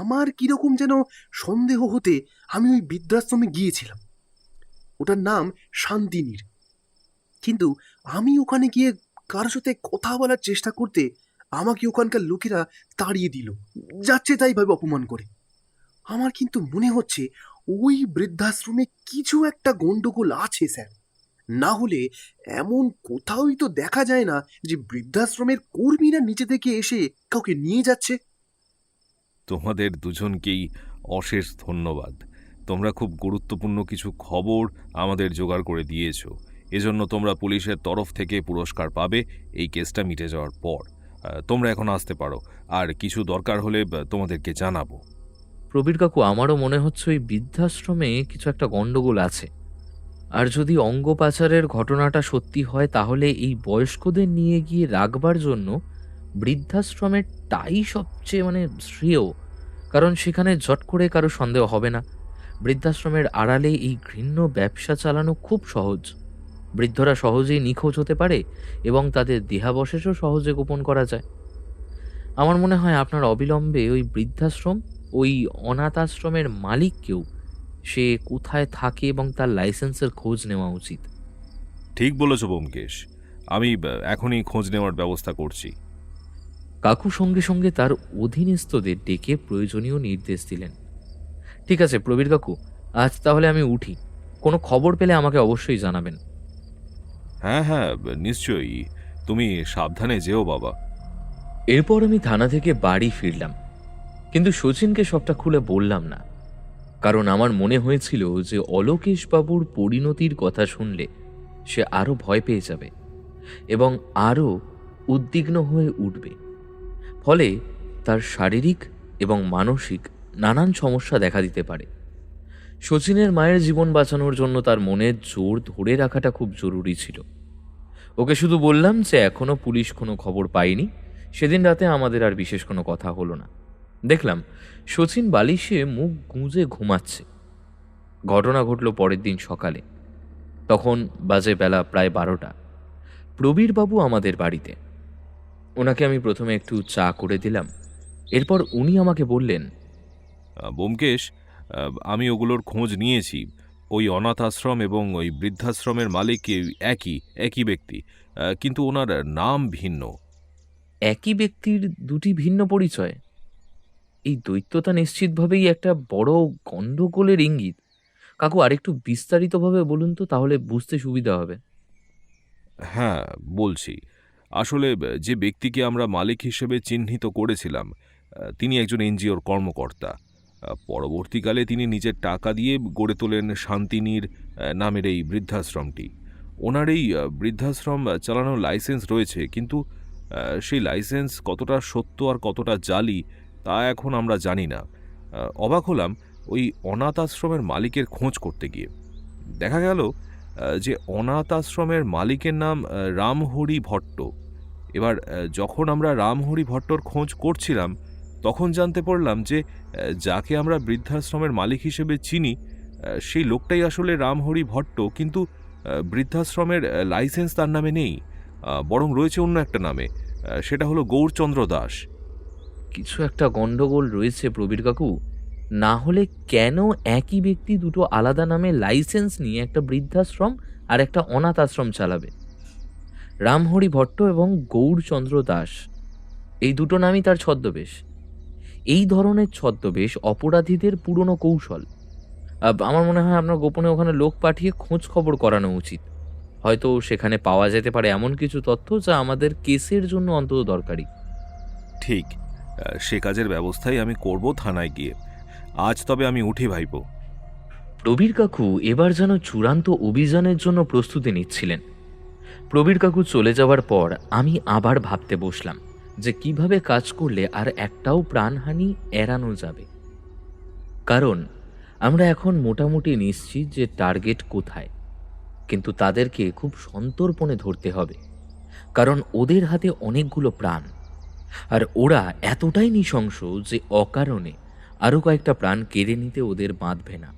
আমার কিরকম যেন সন্দেহ হতে আমি ওই বৃদ্ধাশ্রমে গিয়েছিলাম। ওটার নাম শান্তিনীর। কিন্তু আমি ওখানে গিয়ে কারোর সাথে কথা বলার চেষ্টা করতে আমাকে ওখানকার লোকেরা তাড়িয়ে দিল, যাচ্ছে তাই ভাবে অপমান করে। আমার কিন্তু মনে হচ্ছে ওই বৃদ্ধাশ্রমে কিছু একটা গন্ডগোল আছে স্যার। না হলে এমন কোথাওই তো দেখা যায় না যে বৃদ্ধাশ্রমের কর্মীরা নিচে থেকে এসে কাউকে নিয়ে যাচ্ছে। তোমাদের দুজনকেই অশেষ ধন্যবাদ। তোমরা খুব গুরুত্বপূর্ণ কিছু খবর আমাদের জোগাড় করে দিয়েছো। এজন্য তোমরা পুলিশের তরফ থেকে পুরস্কার পাবে এই কেসটা মিটে যাওয়ার পর। তোমরা এখন আসতে পারো, আর কিছু দরকার হলে তোমাদেরকে জানাবো। প্রবীর কাকু, আমারও মনে হচ্ছে ওই বৃদ্ধাশ্রমে কিছু একটা গন্ডগোল আছে। আর যদি অঙ্গ পাচারের ঘটনাটা সত্যি হয়, তাহলে এই বয়স্কদের নিয়ে গিয়ে রাখবার জন্য বৃদ্ধাশ্রমেরটাই সবচেয়ে শ্রেয়, কারণ সেখানে ঝট করে কারো সন্দেহ হবে না। বৃদ্ধাশ্রমের আড়ালে এই ঘৃণ্য ব্যবসা চালানো খুব সহজ। বৃদ্ধরা সহজেই নিখোঁজ হতে পারে এবং তাদের দেহাবশেষও সহজে গোপন করা যায়। আমার মনে হয় আপনার অবিলম্বে ওই বৃদ্ধাশ্রম, ওই অনাথ আশ্রমের মালিককেও, সে কোথায় থাকে এবং তার লাইসেন্সের খোঁজ নেওয়া উচিত। ঠিক বলেছ ব্যোমকেশ, আমি এখনই খোঁজ নেওয়ার ব্যবস্থা করছি। কাকু সঙ্গে সঙ্গে তার অধীনস্থদের ডেকে প্রয়োজনীয় নির্দেশ দিলেন। ঠিক আছে প্রবীর কাকু, আজ তাহলে আমি উঠি। কোনো খবর পেলে আমাকে অবশ্যই জানাবেন। হ্যাঁ হ্যাঁ, নিশ্চয়ই। তুমি সাবধানে যেও বাবা। এরপর আমি থানা থেকে বাড়ি ফিরলাম, কিন্তু শচীনকে সবটা খুলে বললাম না, কারণ আমার মনে হয়েছিল যে অলোকেশ বাবুর পরিণতির কথা শুনলে সে আরো ভয় পেয়ে যাবে এবং আরো উদ্বিগ্ন হয়ে উঠবে। ফলে তার শারীরিক এবং মানসিক নানান সমস্যা দেখা দিতে পারে। শচীনের মায়ের জীবন বাঁচানোর জন্য তার মনের জোর ধরে রাখাটা খুব জরুরি ছিল। ওকে শুধু বললাম যে এখনো পুলিশ কোনো খবর পায়নি। সেদিন রাতে আমাদের আর বিশেষ কোনো কথা হলো না। দেখলাম শচীন বালিশে মুখ গুঁজে ঘুমাচ্ছে। ঘটনা ঘটল পরের দিন সকালে। তখন বাজে বেলা প্রায় 12টা। প্রবীরবাবু আমাদের বাড়িতে। ওনাকে আমি প্রথমে একটু চা করে দিলাম। এরপর উনি আমাকে বললেন, ব্যোমকেশ, আমি ওগুলোর খোঁজ নিয়েছি। ওই অনাথ আশ্রম এবং ওই বৃদ্ধাশ্রমের মালিক একই ব্যক্তি, কিন্তু ওনার নাম ভিন্ন। একই ব্যক্তির দুটি ভিন্ন পরিচয়? এই দ্বৈততা নিশ্চিতভাবেই একটা বড় গন্ডগোলের ইঙ্গিত। কাকু আরেকটু বিস্তারিতভাবে বলুন তো, তাহলে বুঝতে সুবিধা হবে। হ্যাঁ, বলছি। আসলে যে ব্যক্তিকে আমরা মালিক হিসেবে চিহ্নিত করেছিলাম, তিনি একজন এনজিওর কর্মকর্তা। পরবর্তীকালে তিনি নিজের টাকা দিয়ে গড়ে তোলেন শান্তিনীর নামের এই বৃদ্ধাশ্রমটি। ওনার এই বৃদ্ধাশ্রম চালানোর লাইসেন্স রয়েছে, কিন্তু সেই লাইসেন্স কতটা সত্য আর কতটা জালি তা এখন আমরা জানি না। অবাক হলাম ওই অনাথ আশ্রমের মালিকের খোঁজ করতে গিয়ে। দেখা গেল যে অনাথ আশ্রমের মালিকের নাম রামহরি ভট্ট। এবার যখন আমরা রামহরি ভট্টর খোঁজ করছিলাম, তখন জানতে পারলাম যে যাকে আমরা বৃদ্ধাশ্রমের মালিক হিসেবে চিনি, সেই লোকটাই আসলে রামহরি ভট্ট, কিন্তু বৃদ্ধাশ্রমের লাইসেন্স তার নামে নেই, বরং রয়েছে অন্য একটা নামে। সেটা হলো গৌরচন্দ্র দাস। কিছু একটা গন্ডগোল রয়েছে প্রবীর কাকু। না হলে কেন একই ব্যক্তি দুটো আলাদা নামে লাইসেন্স নিয়ে একটা বৃদ্ধাশ্রম আর একটা অনাথ আশ্রম চালাবে? রামহরি ভট্ট এবং গৌরচন্দ্র দাস, এই দুটো নামই তার ছদ্মবেশ। এই ধরনের ছদ্মবেশ অপরাধীদের পুরনো কৌশল। আমার মনে হয় আপনার গোপনে ওখানে লোক পাঠিয়ে খোঁজ খবর করানো উচিত। হয়তো সেখানে পাওয়া যেতে পারে এমন কিছু তথ্য যা আমাদের কেসের জন্য অন্তত দরকারি। ঠিক, সে কাজের ব্যবস্থাই আমি করব থানায় গিয়ে। আজ তবে আমি উঠি ভাইপো। প্রবীর কাকু এবার যেন চূড়ান্ত অভিযানের জন্য প্রস্তুতি নিচ্ছিলেন। প্রবীর কাকু চলে যাওয়ার পর আমি আবার ভাবতে বসলাম যে কিভাবে কাজ করলে আর একটাও প্রাণহানি এড়ানো যাবে। কারণ আমরা এখন মোটামুটি নিশ্চিত যে টার্গেট কোথায়, কিন্তু তাদেরকে খুব সন্তর্পণে ধরতে হবে, কারণ ওদের হাতে অনেকগুলো প্রাণ। আর ওরা এতটাই নৃশংস যে অকারণে আরও কয়েকটা প্রাণ কেড়ে নিতে ওদের বাঁধবে না।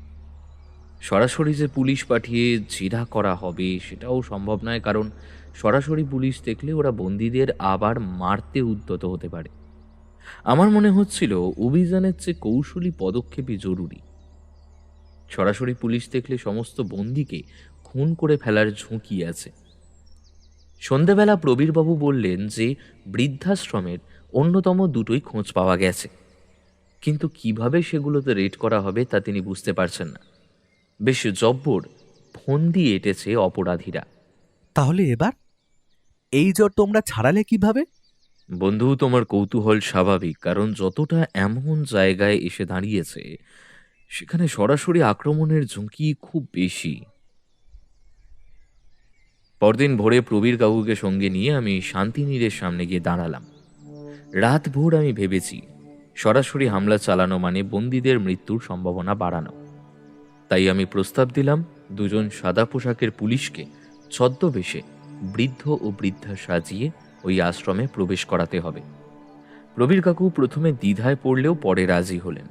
সরাসরি যে পুলিশ পাঠিয়ে জেরা করা হবে সেটাও সম্ভব নয়, কারণ সরাসরি পুলিশ দেখলে ওরা বন্দীদের আবার মারতে উদ্যত হতে পারে। আমার মনে হচ্ছিল অভিযানের চেয়ে কৌশলী পদক্ষেপই জরুরি। সরাসরি পুলিশ দেখলে সমস্ত বন্দীকে খুন করে ফেলার ঝুঁকি আছে। সন্ধেবেলা প্রবীরবাবু বললেন যে বৃদ্ধাশ্রমের অন্যতম দুটোই খোঁজ পাওয়া গেছে, কিন্তু কিভাবে সেগুলোতে রেড করা হবে তা তিনি বুঝতে পারছেন না। বেশ জব্বর ফন্দি এঁটেছে অপরাধীরা। তাহলে এবার এই জ্বর তোমরা ছাড়ালে কিভাবে? বন্ধু, তোমার কৌতূহল স্বাভাবিক, কারণ যতটা এমন জায়গায় এসে দাঁড়িয়েছে সেখানে সরাসরি আক্রমণের ঝুঁকি খুব বেশি। পরদিন ভোরে প্রবীর কাকুকে সঙ্গে নিয়ে আমি শান্তিনীরের সামনে গিয়ে দাঁড়ালাম। রাত ভোর আমি ভেবেছি সরাসরি হামলা চালানো মানে বন্দীদের মৃত্যুর সম্ভাবনা বাড়ানো। তাই আমি প্রস্তাব দিলাম দুজন সাদা পোশাকের পুলিশকে ছদ্মবেশে বৃদ্ধ ও বৃদ্ধা সাজিয়ে ওই আশ্রমে প্রবেশ করাতে হবে। প্রবীর কাকু প্রথমে দ্বিধায় পড়লেও পরে রাজি হলেন।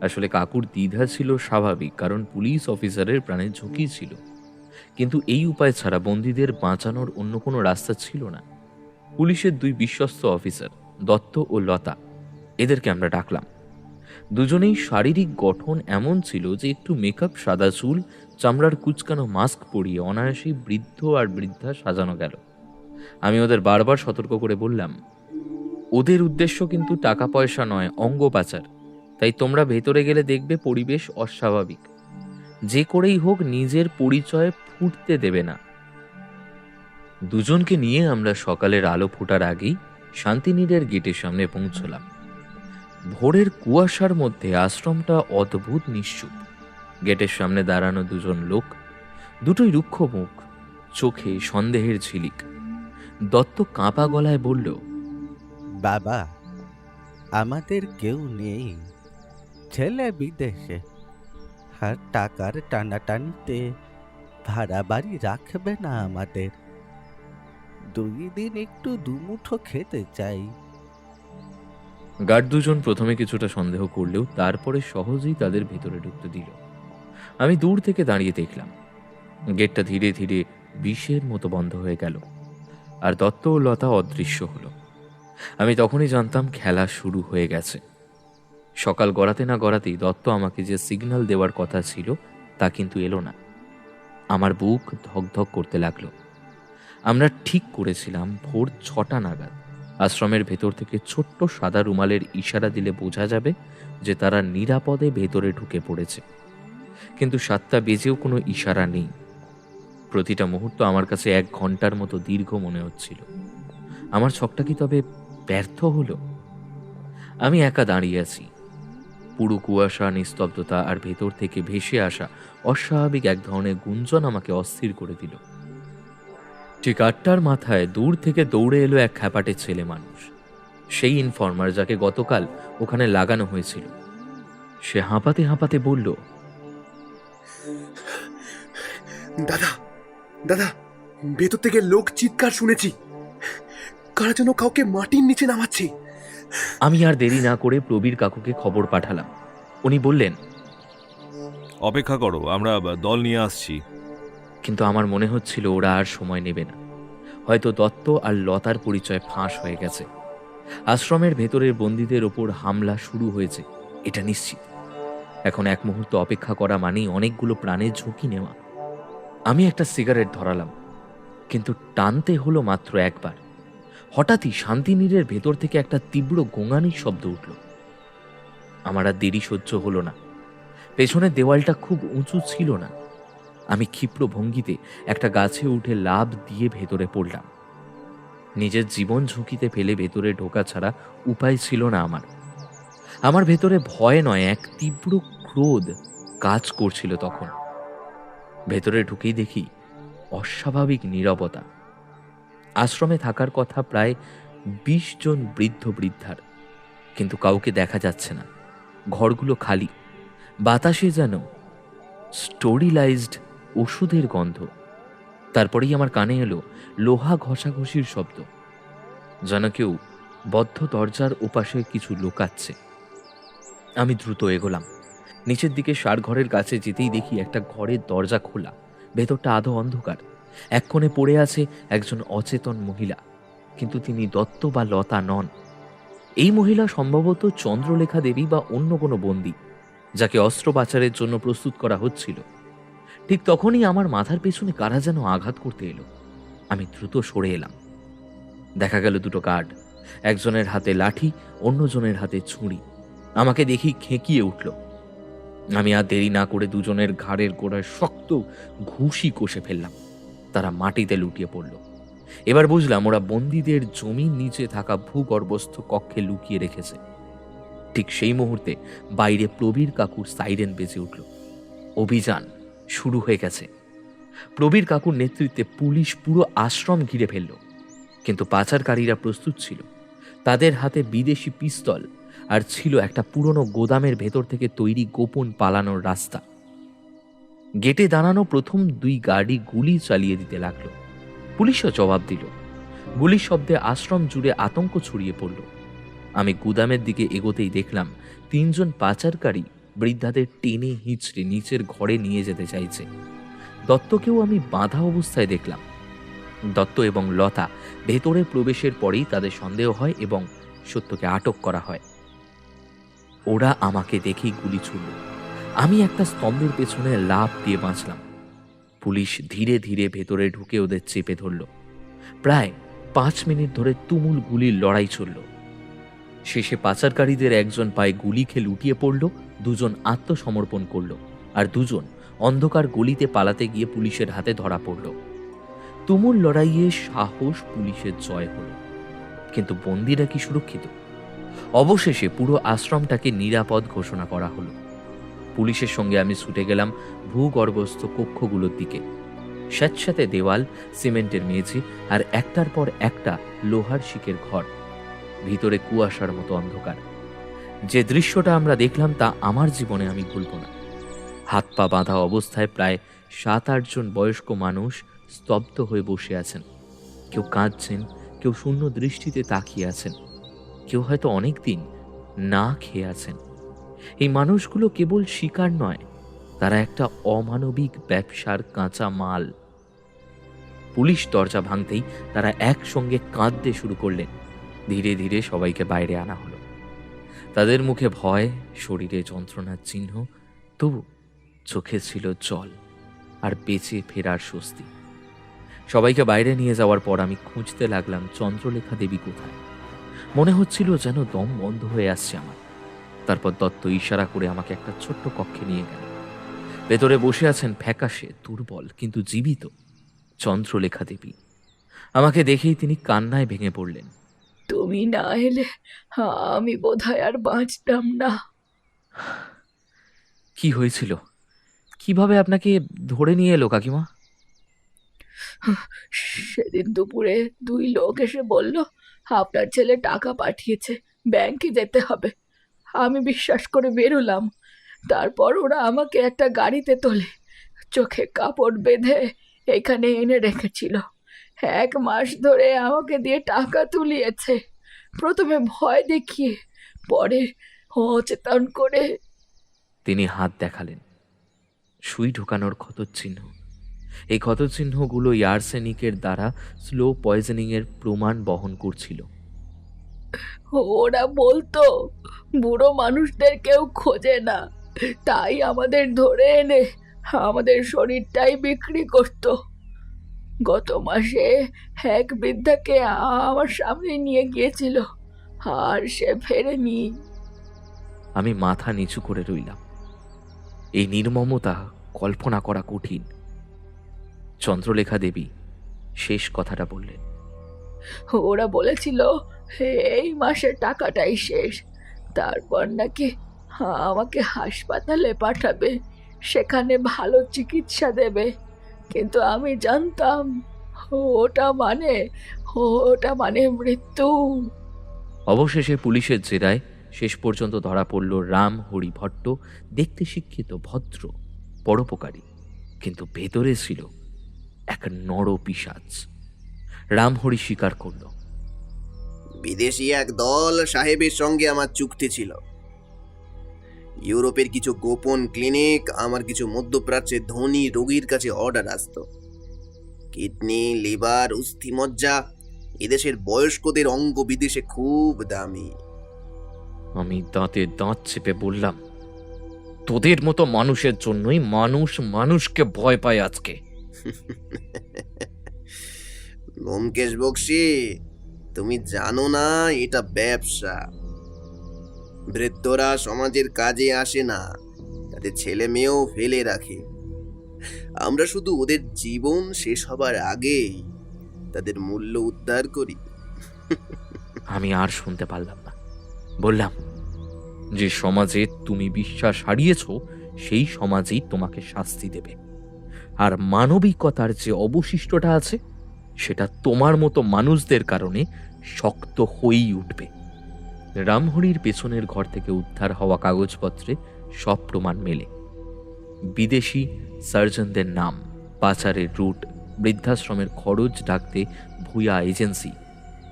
আসলে কাকুর দ্বিধা ছিল স্বাভাবিক, কারণ পুলিশ অফিসারের প্রাণের ঝুঁকি ছিল। কিন্তু এই উপায় ছাড়া বন্দীদের বাঁচানোর অন্য কোনো রাস্তা ছিল না। পুলিশের দুই বিশ্বস্ত অফিসার দত্ত ও লতা, এদেরকে আমরা ডাকলাম। দুজনেই শারীরিক গঠন এমন ছিল যে একটু মেকআপ, সাদা চুল, চামড়ার কুচকানো মাস্ক পরিয়ে অনায়াসেই বৃদ্ধ আর বৃদ্ধা সাজানো গেল। আমি ওদের বারবার সতর্ক করে বললাম, ওদের উদ্দেশ্য কিন্তু টাকা পয়সা নয়, অঙ্গ পাচার। তাই তোমরা ভেতরে গেলে দেখবে পরিবেশ অস্বাভাবিক। যে করেই হোক নিজের পরিচয় ফুটতে দেবে না। দুজনকে নিয়ে আমরা সকালের আলো ফোটার আগেই শান্তিনীড়ের গেটের সামনে পৌঁছলাম। ভোরের কুয়াশার মধ্যে আশ্রমটা অদ্ভুত নিশ্চুপ। গেটের সামনে দাঁড়ানো দুজন লোক, দুটোই রুক্ষ মুখ, চোখে সন্দেহের ঝিলিক। দত্ত কাঁপা গলায় বলল, বাবা, আমাদের কেউ নেই, ছেলে বিদেশে, আর টাকার টানাটানিতে ভাড়া বাড়ি রাখবে না আমাদের। 2 দিন একটু দুমুঠো খেতে চাই। গার্ড দুজন প্রথমে কিছুটা সন্দেহ করলেও তারপরে সহজেই তাদের ভেতরে ঢুকতে দিল। আমি দূর থেকে দাঁড়িয়ে দেখলাম গেটটা ধীরে ধীরে বিষের মতো বন্ধ হয়ে গেল, আর দত্ত ও লতা অদৃশ্য হলো। আমি তখনই জানতাম খেলা শুরু হয়ে গেছে। সকাল গড়াতে না গড়াতেই দত্ত আমাকে যে সিগন্যাল দেওয়ার কথা ছিল তা কিন্তু এলো না। আমার বুক ধকধক করতে লাগলো। আমরা ঠিক করেছিলাম ভোর 6টা নাগাদ আশ্রমের ভেতর থেকে ছোট্ট সাদা রুমালের ইশারা দিলে বোঝা যাবে যে তারা নিরাপদে ভেতরে ঢুকে পড়েছে। কিন্তু 7টা বেজেও কোনো ইশারা নেই। প্রতিটা মুহূর্ত আমার কাছে 1 ঘন্টার মতো দীর্ঘ মনে হচ্ছিল। আমার ছকটা কি তবে ব্যর্থ হলো? আমি একা দাঁড়িয়ে আছি। পুরো কুয়াশা, নিস্তব্ধতা আর ভেতর থেকে ভেসে আসা অস্বাভাবিক এক ধরনের গুঞ্জন আমাকে অস্থির করে দিল। ঠিক 8টার মাথায় দূর থেকে দৌড়ে এলো এক খ্যাপাটে ছেলে মানুষ, সেই ইনফর্মার যাকে গতকাল ওখানে লাগানো হয়েছিল। সে হাঁপাতে হাঁপাতে বলল, দাদা, দাদা, ভেতর থেকে লোক চিৎকার শুনেছি, কারা যেন কাউকে মাটির নিচে নামাচ্ছে। আমি আর দেরি না করে প্রবীর কাকুকে খবর পাঠালাম। উনি বললেন, অপেক্ষা করো, আমরা দল নিয়ে আসছি। কিন্তু আমার মনে হচ্ছিল ওরা আর সময় নেবে না। হয়তো দত্ত আর লতার পরিচয় ফাঁস হয়ে গেছে। আশ্রমের ভেতরের বন্দীদের ওপর হামলা শুরু হয়েছে, এটা নিশ্চিত। এখন এক মুহূর্ত অপেক্ষা করা মানেই অনেকগুলো প্রাণের ঝুঁকি নেওয়া। আমি একটা সিগারেট ধরালাম, কিন্তু টানতে হলো মাত্র একবার। হঠাৎই শান্তিনীড়ের ভেতর থেকে একটা তীব্র গোঙানির শব্দ উঠল। আমার আর দেরি সহ্য হলো না। পেছনের দেওয়ালটা খুব উঁচু ছিল না। আমি ক্ষিপ্র ভঙ্গিতে একটা গাছে উঠে লাফ দিয়ে ভেতরে পড়লাম। নিজের জীবন ঝুঁকিতে ফেলে ভেতরে ঢোকা ছাড়া উপায় ছিল না আমার। আমার ভেতরে ভয় নয়, এক তীব্র ক্রোধ কাজ করছিল তখন। ভেতরে ঢুকেই দেখি অস্বাভাবিক নীরবতা। আশ্রমে থাকার কথা প্রায় 20 জন বৃদ্ধ বৃদ্ধার, কিন্তু কাউকে দেখা যাচ্ছে না। ঘরগুলো খালি। বাতাসে যেন স্টোরিলাইজড ওষুধের গন্ধ। তারপরেই আমার কানে এলো লোহা ঘষাঘষির শব্দ, যেন কেউ বদ্ধ দরজার ওপাশে কিছু লুকাচ্ছে। আমি দ্রুত এগোলাম। নিচের দিকে সার ঘরের কাছে যেতেই দেখি একটা ঘরের দরজা খোলা, ভেতরটা আধো অন্ধকার। এক কোণে পড়ে আছে একজন অচেতন মহিলা, কিন্তু তিনি দত্ত বা লতা নন। এই মহিলা সম্ভবত চন্দ্রলেখা দেবী বা অন্য কোনো বন্দী, যাকে অস্ত্র পাচারের জন্য প্রস্তুত করা হচ্ছিল। ঠিক তখনই আমার মাথার পেছনে কারা যেন আঘাত করতে এলো। আমি দ্রুত সরে এলাম। দেখা গেল দুটো গার্ড, একজনের হাতে লাঠি, অন্যজনের হাতে ছুরি। আমাকে দেখি খেঁকিয়ে উঠল। আমি আর দেরি না করে দুজনের ঘাড়ের গোড়ায় শক্ত ঘুষি কষে ফেললাম। তারা মাটিতে লুটিয়ে পড়ল। এবার বুঝলাম ওরা বন্দীদের জমির নিচে থাকা ভূগর্ভস্থ কক্ষে লুকিয়ে রেখেছে। ঠিক সেই মুহূর্তে বাইরে প্রবীর কাকুর সাইরেন বেজে উঠল। অভিযান শুরু হয়ে গেছে। প্রবীর কাকুর নেতৃত্বে পুলিশ পুরো আশ্রম ঘিরে ফেলল, কিন্তু পাচারকারীরা প্রস্তুত ছিল। তাদের হাতে বিদেশি পিস্তল আর ছিল একটা পুরনো গোদামের ভেতর থেকে তৈরি গোপন পালানোর রাস্তা। গেটে দাঁড়ানো প্রথম 2 গার্ডই গুলি চালিয়ে দিতে লাগলো। পুলিশও জবাব দিল। গুলির শব্দে আশ্রম জুড়ে আতঙ্ক ছড়িয়ে পড়ল। আমি গুদামের দিকে এগোতেই দেখলাম 3 জন পাচারকারী বৃদ্ধাদের টেনে হিঁচড়ে নিচের ঘরে নিয়ে যেতে চাইছে। দত্তকেও আমি বাঁধা অবস্থায় দেখলাম। দত্ত এবং লতা ভেতরে প্রবেশের পরেই তাদের সন্দেহ হয় এবং সত্যকে আটক করা হয়। ওরা আমাকে দেখেই গুলি ছুড়ল। আমি একটা স্তম্ভের পেছনে লাফ দিয়ে বাঁচলাম। পুলিশ ধীরে ধীরে ভেতরে ঢুকে ওদের চেপে ধরল। প্রায় 5 মিনিট ধরে তুমুল গুলির লড়াই চলল। শেষে পাচারকারীদের একজন পায়ে গুলি খেয়ে লুটিয়ে পড়ল, 2 জন আত্মসমর্পণ করল, আর 2 জন অন্ধকার গলিতে পালাতে গিয়ে পুলিশের হাতে ধরা পড়ল। তুমুল লড়াইয়ে সাহস পুলিশের জয় হল, কিন্তু বন্দীরা কি সুরক্ষিত? অবশেষে পুরো আশ্রমটাকে নিরাপদ ঘোষণা করা হলো। পুলিশের সঙ্গে আমি ছুটে গেলাম ভূগর্ভস্থ কক্ষগুলোর দিকে। স্যাঁতস্যাঁতে দেওয়াল, সিমেন্টের মেঝে আর একটার পর একটা লোহার শিকের ঘর। ভিতরে কুয়াশার মতো অন্ধকার। যে দৃশ্যটা আমরা দেখলাম তা আমার জীবনে আমি ভুলব না। হাত পা বাঁধা অবস্থায় প্রায় 7-8 জন বয়স্ক মানুষ স্তব্ধ হয়ে বসে আছেন। কেউ কাঁদছেন, কেউ শূন্য দৃষ্টিতে তাকিয়ে আছেন, কেউ হয়তো অনেক দিন না খেয়ে আছেন। এই মানুষগুলো কেবল শিকার নয়, তারা একটা অমানবিক ব্যবসার কাঁচা মাল। পুলিশ দরজা ভাঙতেই তারা একসঙ্গে কাঁদতে শুরু করলেন। ধীরে ধীরে সবাইকে বাইরে আনা হলো। তাদের মুখে ভয়, শরীরে যন্ত্রণার চিহ্ন, তবু চোখে ছিল জল আর বেঁচে ফেরার স্বস্তি। সবাইকে বাইরে নিয়ে যাওয়ার পর আমি খুঁজতে লাগলাম চন্দ্রলেখা দেবী কোথায়। মনে হচ্ছিল যেন দম বন্ধ হয়ে আসছে আমার। তারপর দত্ত ইশারা করে আমাকে একটা ছোট্ট কক্ষে নিয়ে গেল। ভেতরে বসে আছেন ফ্যাকাশে, দুর্বল কিন্তু জীবিত চন্দ্রলেখা দেবী। আমাকে দেখেই তিনি কান্নায় ভেঙে পড়লেন। তুমি না এলে আমি বোধহয় আর বাঁচতাম না। কি হয়েছিল? কিভাবে আপনাকে ধরে নিয়ে এলো কাকিমা? সেদিন দুপুরে 2 লোক এসে বলল আপনার ছেলে টাকা পাঠিয়েছে, ব্যাংকে যেতে হবে। আমি বিশ্বাস করে বেরোলাম। তারপর ওরা আমাকে একটা গাড়িতে তোলে, চোখে কাপড় বেঁধে এখানে এনে রেখেছিল। 1 মাস ধরে আমাকে দিয়ে টাকা তুলিয়েছে। প্রথমে ভয় দেখিয়ে, পরে অচেতন করে। তিনি হাত দেখালেন। সুই ঢোকানোর ক্ষতচিহ্ন। এই ক্ষতচিহ্নগুলো আর্সেনিকের দ্বারা স্লো পয়জনিং এর প্রমাণ বহন করছিল। ওরা বলতো বুড়ো মানুষদের কেউ খোঁজে না, তাই আমাদের ধরে এনে আমাদের শরীরটাই বিক্রি করত। গত মাসে 1 বৃদ্ধাকে আমার সামনে নিয়ে গিয়েছিল, আর সে ফেরেনি। আমি মাথা নিচু করে রইলাম। এই নির্মমতা কল্পনা করা কঠিন। চন্দ্রলেখা দেবী শেষ কথাটা বললেন। ওরা বলেছিল এই মাসের টাকাটাই শেষ, তারপর নাকি আমাকে হাসপাতালে পাঠাবে, সেখানে ভালো চিকিৎসা দেবে। কিন্তু আমি জানতাম ওটা মানে মৃত্যু। অবশেষে পুলিশের জেরায় শেষ পর্যন্ত ধরা পড়ল রাম হরি ভট্ট। দেখতে শিক্ষিত, ভদ্র, পরোপকারী, কিন্তু ভেতরে ছিল এক নরপিশাচ। রামহরি স্বীকার করল। বিদেশি এক দল সাহেবের সঙ্গে আমার চুক্তি ছিল। ইউরোপের কিছু গোপন ক্লিনিক আমার কিছু মধ্যপ্রাচ্যের ধনী রোগীর কাছে অর্ডার আসত। কিডনি, লিভার, অস্থিমজ্জা, এদেশের বয়স্কদের অঙ্গ বিদেশে খুব দামি। আমি দাঁতে দাঁত চেপে বললাম, তোদের মতো মানুষের জন্যই মানুষ মানুষকে ভয় পায় আজকে। ব্যোমকেশ বক্সী, তুমি জানো না এটা ব্যবসা। বৃদ্ধরা সমাজের কাজে আসে না, তাদের ছেলে মেয়েও ফেলে রাখে। আমরা শুধু ওদের জীবন শেষ হবার আগেই তাদের মূল্য উদ্ধার করি। আমি আর শুনতে পারলাম না। বললাম, যে সমাজে তুমি বিশ্বাস হারিয়েছ সেই সমাজেই তোমাকে শাস্তি দেবে। আর মানবিকতার যে অবশিষ্টটা আছে সেটা তোমার মতো মানুষদের কারণে শক্ত হয়েই উঠবে। রামহরির পেছনের ঘর থেকে উদ্ধার হওয়া কাগজপত্রে সব প্রমাণ মেলে। বিদেশি সার্জনদের নাম, পাচারের রুট, বৃদ্ধাশ্রমের খরচ ডাকতে ভূয়া এজেন্সি,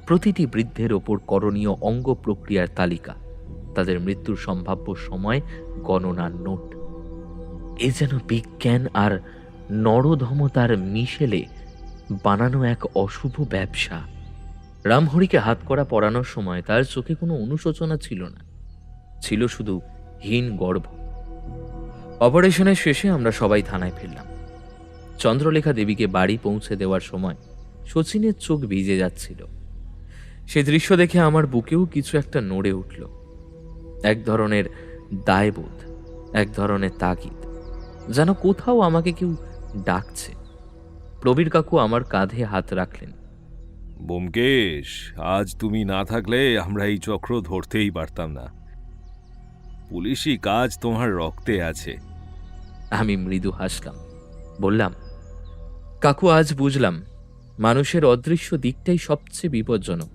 প্রতিটি বৃদ্ধের ওপর করণীয় অঙ্গ প্রক্রিয়ার তালিকা, তাদের মৃত্যুর সম্ভাব্য সময় গণনার নোট। এ যেন বিজ্ঞান আর নরধমতার মিশেলে বানানো এক অশুভ ব্যবসা। রামহরিকে হাতকড়া পরানোর সময় তার চোখে কোনো অনুশোচনা ছিল না, ছিল শুধু হীন গর্ব। অপারেশনের শেষে আমরা সবাই থানায় ফিরলাম। চন্দ্রলেখা দেবীকে বাড়ি পৌঁছে দেওয়ার সময় শচীনের চোখ ভিজে যাচ্ছিল। সে দৃশ্য দেখে আমার বুকেও কিছু একটা নড়ে উঠল। এক ধরনের দায়বোধ, এক ধরনের তাগিদ, যেন কোথাও আমাকে কেউ ডাকছে। প্রবীর কাকু আমার কাঁধে হাত রাখলেন। ব্যোমকেশ, আজ তুমি না থাকলে আমরা এই চক্র ধরতেই পারতাম না। পুলিশি কাজ তোমার রক্তে আছে। আমি মৃদু হাসলাম, বললাম, কাকু, আজ বুঝলাম মানুষের অদৃশ্য দিকটাই সবচেয়ে বিপজ্জনক।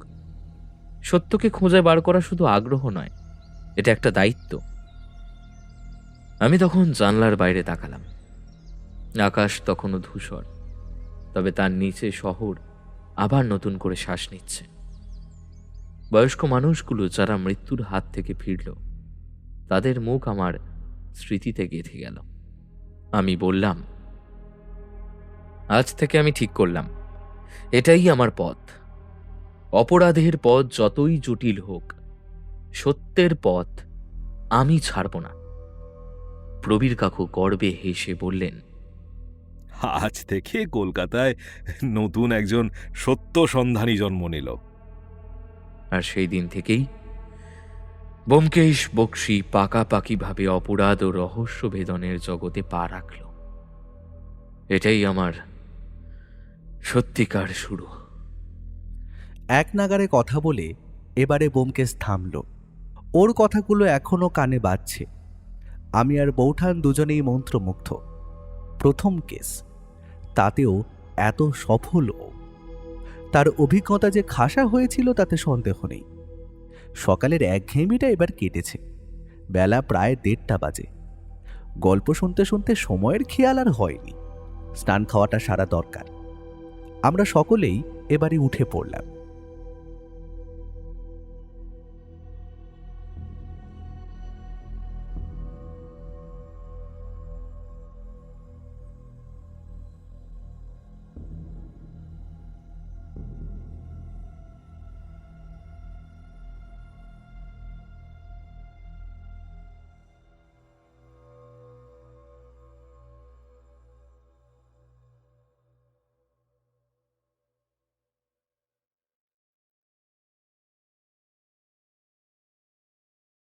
সত্যকে খুঁজে বার করা শুধু আগ্রহ নয়, এটা একটা দায়িত্ব। আমি তখন জানলার বাইরে তাকালাম। আকাশ তখনও ধূসর, তবে তার নিচে শহর আবার নতুন করে শ্বাস নিচ্ছে। বয়স্ক মানুষগুলো যারা মৃত্যুর হাত থেকে ফিরল, তাদের মুখ আমার স্মৃতিতে গেঁথে গেল। আমি বললাম, আজ থেকে আমি ঠিক করলাম, এটাই আমার পথ। অপরাধের পথ যতই জটিল হোক, সত্যের পথ আমি ছাড়ব না। প্রবীর কাকু গর্বে হেসে বললেন, আজ থেকে কলকাতায় নতুন একজন সত্য সন্ধানী জন্ম নিল। আর সেই দিন থেকেই ব্যোমকেশ বক্সী পাকাপাকিভাবে অপরাধ ও রহস্য ভেদনের জগতে পা রাখল। এটাই আমার সত্যিকার শুরু। এক নাগারে কথা বলে এবারে ব্যোমকেশ থামল। ওর কথাগুলো এখনো কানে বাজছে। আমি আর বৌঠান দুজনেই মন্ত্রমুগ্ধ। প্রথম কেস, তাতেও এত সফল ও। তার অভিজ্ঞতা যে খাসা হয়েছিল তাতে সন্দেহ নেই। সকালের একঘেয়েমিটা এবার কেটেছে। বেলা প্রায় 1:30 বাজে। গল্প শুনতে শুনতে সময়ের খেয়াল আর হয়নি। স্নান খাওয়াটা সারা দরকার। আমরা সকলেই এবারে উঠে পড়লাম।